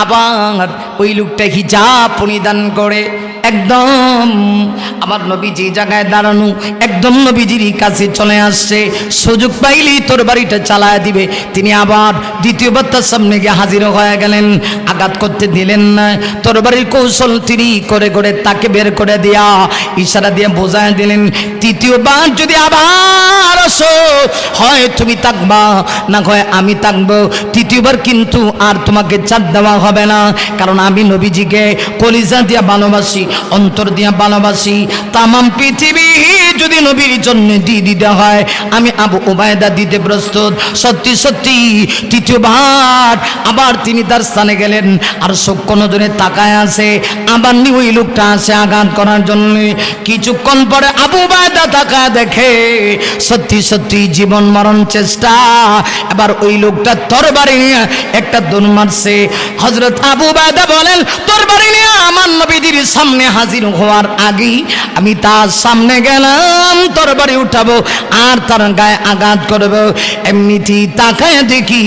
আবার ওই লোকটা হিজাব পরিধান করে একদম আমার নবী যে জায়গায় দাঁড়ানো একদম নবীজির কাছে চলে আসছে, সুযোগ পাইলেই তরবারিটা চালায় দিবে। তিনি আবার দ্বিতীয়বার তার সামনে গিয়ে হাজির হয়ে গেলেন, আঘাত করতে দিলেন না। তরবারির কৌশল তিনি করে করে তাকে বের করে দিয়া ইশারা দিয়ে বোঝায় দিলেন, তৃতীয়বার যদি আবার আসো হয় তুমি থাকবা, না হয় আমি থাকবো। তৃতীয়বার কিন্তু আর তোমাকে চাপ দেওয়া হবে না, কারণ আমি নবীজিকে কলিজা দিয়া ভালোবাসি, অন্তর দিয়া ভালোবাসি। তামাম পৃথিবী যদি নবীর জন্য দিয়ে দিতে হয় আমি আবু উবাইদা দিতে প্রস্তুত। সত্যি সত্যি তৃতীয়বার আবার তিনি তার স্থানে গেলেন, আর সূক্ষ্ম নজরে তাকায় আছে আবার ওই লোকটা আসে আঘাত করার জন্য। কিছুক্ষণ পরে আবু উবাইদা তাকায় দেখে সত্যি সত্যি জীবন মরণ চেষ্টা। এবার ওই লোকটা তরবারি নিয়ে একটা দৌড় মারছে। হযরত আবু উবাইদা বলেন, তরবারি নিয়ে আমার নবীজির সামনে হাজির হওয়ার আগেই আমি তার সামনে গেলাম, তরবারি উঠাবো আর তার গায়ে আঘাত করবো। এমনিতেই তাকায় দেখি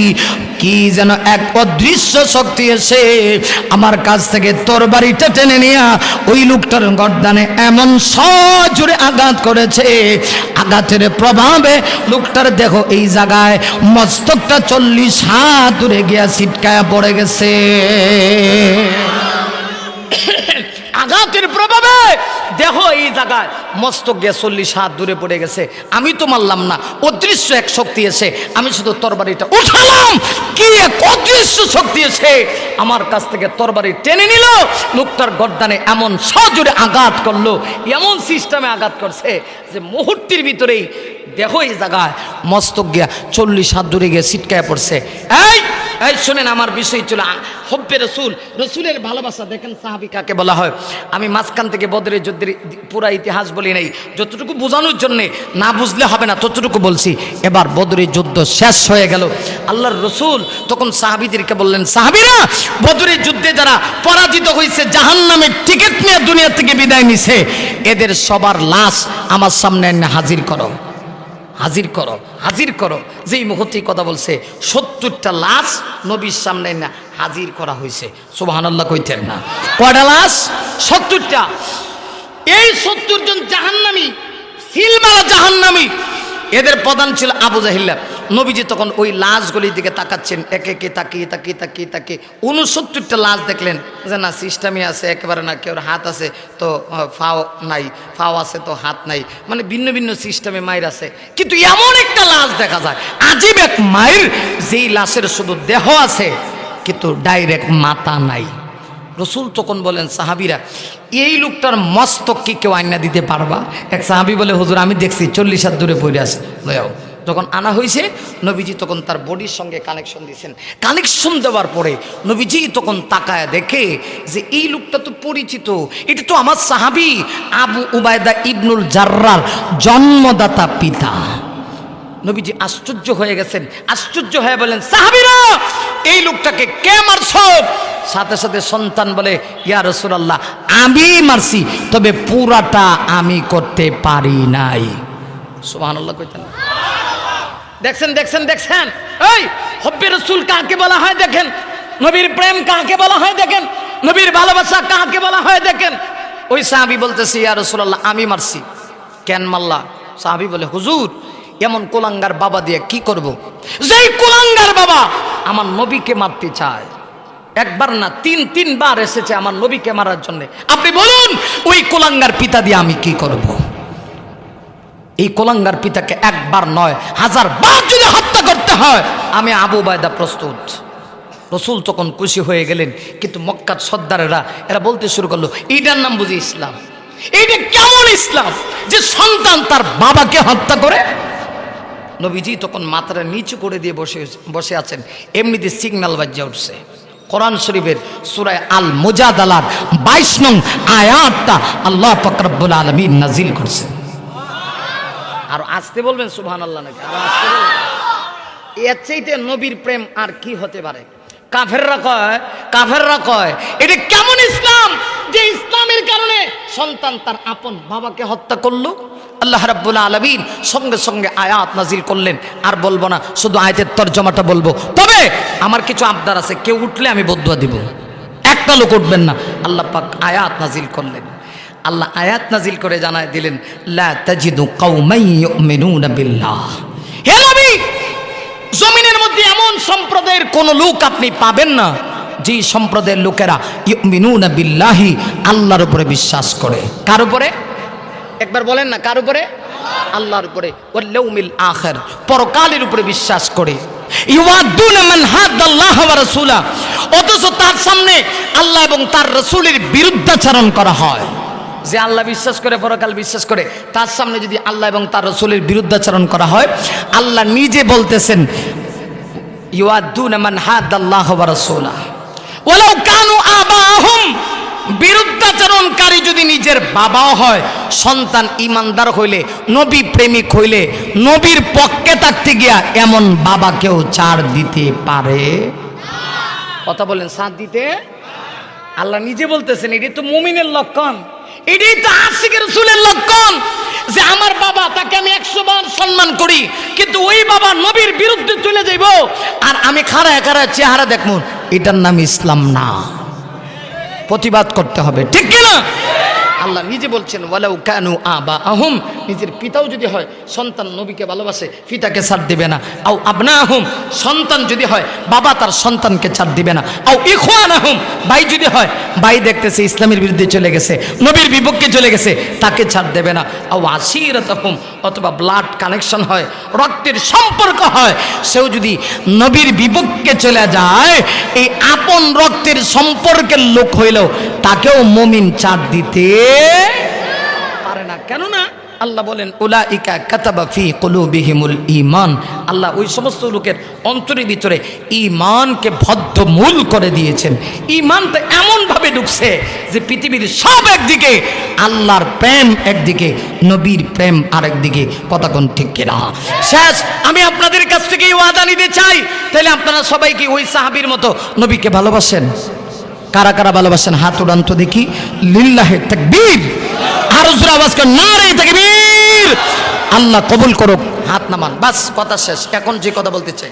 কি যেন এক অদৃশ্য শক্তি এসে আমার কাছ থেকে তরবারিটা টেনে নিয়ে ওই লোকটার গর্দানে এমন সজোরে আঘাত করেছে, আঘাতের প্রভাবে লোকটার দেহ এই জায়গায় মস্তকটা 40 হাত দূরে গিয়া ছিটকায়া পড়ে গেছে। আঘাতের প্রভাবে দেহ এই জায়গায় মস্তক গিয়ে 40 হাত দূরে পড়ে গেছে। আমি তো মারলাম না, অদৃশ্য এক শক্তি এসে, আমি শুধু তরবারিটা উঠালাম, কি এক অদৃশ্য শক্তি এসে আমার কাছ থেকে তরবারি টেনে নিল, লোকটার গর্দানে এমন সজোরে আঘাত করলো, এমন সিস্টেমে আঘাত করছে যে মুহূর্তের ভিতরেই দেহ এই জায়গায় মস্তক গিয়া 40 হাত দূরে গিয়ে ছিটকায় পড়ছে। এই এই শুনেন, আমার বিষয় ছিল হব্বে রসুল, রসুলের ভালোবাসা। দেখেন সাহাবী কাকে বলা হয়। আমি মাঝখান থেকে বদরের যুদ্ধের পুরা ইতিহাস বলি নাই, যতটুকু বোঝানোর জন্যে, না বুঝলে হবে না ততটুকু বলছি। এবার বদরের যুদ্ধ শেষ হয়ে গেল, আল্লাহর রসুল তখন সাহাবীদেরকে বললেন, সাহাবীরা বদরের যুদ্ধে যারা পরাজিত হয়েছে, জাহান্নামের টিকিট নিয়ে দুনিয়া থেকে বিদায় নিছে, এদের সবার লাশ আমার সামনে এনে হাজির করো, হাজির করো, হাজির করো। যেই মুহূর্তে কথা বলছে 70টা লাশ নবীর সামনে না হাজির করা হয়েছে। সুবহানাল্লাহ কইতেন না? কয়টা লাশ? 70টা। এই 70 জন জাহান্নামী, সিলমালা জাহান্নামী, এদের প্রধান ছিল আবু জাহিল্লা। নবীজি তখন ওই লাশগুলির দিকে তাকাচ্ছেন, একে একে তাকিয়ে তাকিয়ে তাকিয়ে তাকিয়ে 69টা লাশ দেখলেন যে না সিস্টেমই আছে, একেবারে না, কেউ হাত আছে তো ফাও নাই, ফাও আছে তো হাত নাই, মানে ভিন্ন ভিন্ন সিস্টেমে মায়ের আছে। কিন্তু এমন একটা লাশ দেখা যায়, আজীব এক মায়ের, যেই লাশের শুধু দেহ আছে কিন্তু ডাইরেক্ট মাথা নাই। রসুল তখন বলেন, সাহাবীরা এই লোকটার মস্তক কি কেউ আইনা দিতে পারবা? এক সাহাবী বলে, হুজুর আমি দেখছি 40 হাত দূরে পড়ে আছে, লয়াও। যখন আনা হয়েছে নবীজি তখন তার বডির সঙ্গে কানেকশন দিয়েছেন। কানেকশন দেওয়ার পরে নবীজি তখন তাকায় দেখে যে এই লোকটা তো পরিচিত, এটা তো আমার সাহাবী আবু উবাইদা ইবনুল জাররার জন্মদাতা পিতা। নবীজি আশ্চর্য হয়ে গেছেন, আশ্চর্য হয়ে বলেন, সাহাবীরা এই লোকটাকে কে মারছো? সাথে সাথে সন্তান বলে, ইয়া রাসূলুল্লাহ আমি মারছি, তবে পুরাটা আমি করতে পারি নাই। সুবহানাল্লাহ কইতেন। দেখছেন দেখছেন দেখছেন, এই হব্বে রাসূল কাকে বলা হয় দেখেন, নবীর প্রেম কাকে বলা হয় দেখেন, নবীর ভালোবাসা কাকে বলা হয় দেখেন। ওই সাহাবী বলতেছে, ইয়া রাসূলুল্লাহ আমি মারছি। কেন মারলা? সাহাবী বলে, হুজুর এমন কুলাঙ্গার বাবা দিয়ে কি করব? যেই কুলাঙ্গার বাবা আমার নবীকে মারতে চায়, একবার না 3-3বার এসেছে আমার নবীকে মারার জন্য। আপনি বলুন ওই কুলাঙ্গার পিতা দিয়ে আমি কি করব? এই কুলাঙ্গার পিতাকে একবার নয় 1000 বার যদি হত্যা করতে হয় আমি আবু উবাইদা প্রস্তুত। রসুল তখন খুশি হয়ে গেলেন, কিন্তু মক্কার সর্দারেরা এরা বলতে শুরু করলো, এইটার নাম বুঝি ইসলাম? এইটা কেমন ইসলাম যে সন্তান তার বাবাকে হত্যা করে? নবীজি তখন মাথাটা নিচু করে দিয়ে বসে আছেন, এমনিতে সিগন্যাল বাজে উঠছে, কোরআন শরীফের সূরা আল মুজাদালার 22 নং আয়াতটা আল্লাহ পাক রব্বুল আলামিন নাজিল করছেন। আর আসতে বলবেন সুবহানাল্লাহ নাকি? আর আসতে বলবেন। এর চাইতে নবীর প্রেম আর কি হতে পারে? কাফেররা কয় এটা কেমন ইসলাম যে ইসলামের কারণে সন্তান তার আপন বাবাকে হত্যা করলো? আল্লাহ রাব্বুল আলামিন সঙ্গে সঙ্গে আয়াত নাজিল করলেন। আর বলবো না, শুধু আয়াতের তরজমাটা বলবো। তবে আমার কিছু আবদার আছে, কেউ উঠলে আমি বদুয়া দিব, একটা লোক উঠবেন না। আল্লাহ পাক আয়াত নাজিল করলেন। আল্লাহ আয়াত নাজিল করে জানায় দিলেন, লা তাজিদু কওমান ইউমিনুনা বিল্লাহ। হে নবী, জমিনের মধ্যে এমন সম্প্রদায়ের কোন লোক আপনি পাবেন না যে সম্প্রদায়ের লোকেরা ইউমিনুনা বিল্লাহি, আল্লাহর উপরে বিশ্বাস করে। কার উপরে? একবার বলেন না, কার উপরে? আল্লাহর উপরে। ওয়াল ইয়াউমিল আখির, পরকালের উপরে বিশ্বাস করে। ইউয়াদুনা মান হাদাল্লাহ ওয়া রাসূলা, অথচ তার সামনে আল্লাহ এবং তার রাসূলের বিরুদ্ধাচরণ করা হয়। যে আল্লাহ বিশ্বাস করে, পরকাল বিশ্বাস করে, তার সামনে যদি আল্লাহ এবং তার রাসূলের বিরুদ্ধাচরণ করা হয়, আল্লাহ নিজে বলতেছেন ইউয়াদুনা মান হাদাল্লাহ ওয়া রাসূলা ওয়ালাউ কানু আবাহুম, বিরুদ্ধাচরণকারী যদি নিজের বাবাও হয়, সন্তান ইমানদার হইলে, নবী প্রেমিক হইলে, নবীর পক্ষে থাকতে গিয়া এমন বাবাকেও ছাড় দিতে পারে? কথা বলেন, সাথ দিতে? আল্লাহ নিজে বলতেছেন এটাই তো মুমিনের লক্ষণ, এটাই তো আশিকের রাসূলের লক্ষণ, যে আমার বাবা, তাকে আমি 100 বার সম্মান করি, কিন্তু ওই বাবা নবীর বিরুদ্ধে চলে যাইব আর আমি খাড়ায় খাড়ায় চেহারা দেখব, এটার নাম ইসলাম না। প্রতিবাদ করতে হবে, ঠিক কিনা? আল্লাহ নিজে বলছেন ওয়ালাউ কানু আবাহুম, নিজের পিতাও যদি হয়, সন্তান নবীকে ভালোবাসে, পিতাকে ছাড় দিবে না। আও আবনাহুম, সন্তান যদি হয়, বাবা তার সন্তানকে ছাড় দিবে না। আও ইখওয়ানাহুম, ভাই যদি হয়, ভাই দেখতেছে ইসলামের বিরুদ্ধে চলে গেছে, নবীর বিপক্ষে চলে গেছে, তাকে ছাড় দেবে না। আও আশিরাতাহুম, অথবা ব্লাড কানেকশন হয়, রক্তের সম্পর্ক হয়, সেও যদি নবীর বিপক্ষে চলে যায়, এই আপন রক্তের সম্পর্কের লোক হইলেও তাকেও মুমিন ছাড় দিতে পারে না। কেন না? আল্লাহ বলেন উলাইকা কাতাবা ফি কুলুবিহিমুল ঈমান, আল্লাহ ওই সমস্ত লোকের অন্তরের ভিতরে ঈমানকে বদ্ধমূল করে দিয়েছেন। ঈমানটা এমন ভাবে ঢুকছে যে পৃথিবীর সব একদিকে, আল্লাহর প্রেম একদিকে, নবীর প্রেম আরেকদিকে। কথা কোন ঠিক কিনা? শেষ আমি আপনাদের কাছ থেকে ওয়াদা নিতে চাই, তাহলে আপনারা সবাই কি ওই সাহাবীর মতো নবীকে ভালোবাসেন? কারা কারা ভালোবাসেন হাত উড়ান তো দেখি। লিল্লাহে তাকবীর, আর জোরে আওয়াজ করে নারে তাকবীর। আল্লাহ কবুল করুক। হাত নামান, বাস কথা শেষ। এখন যে কথা বলতে চাই,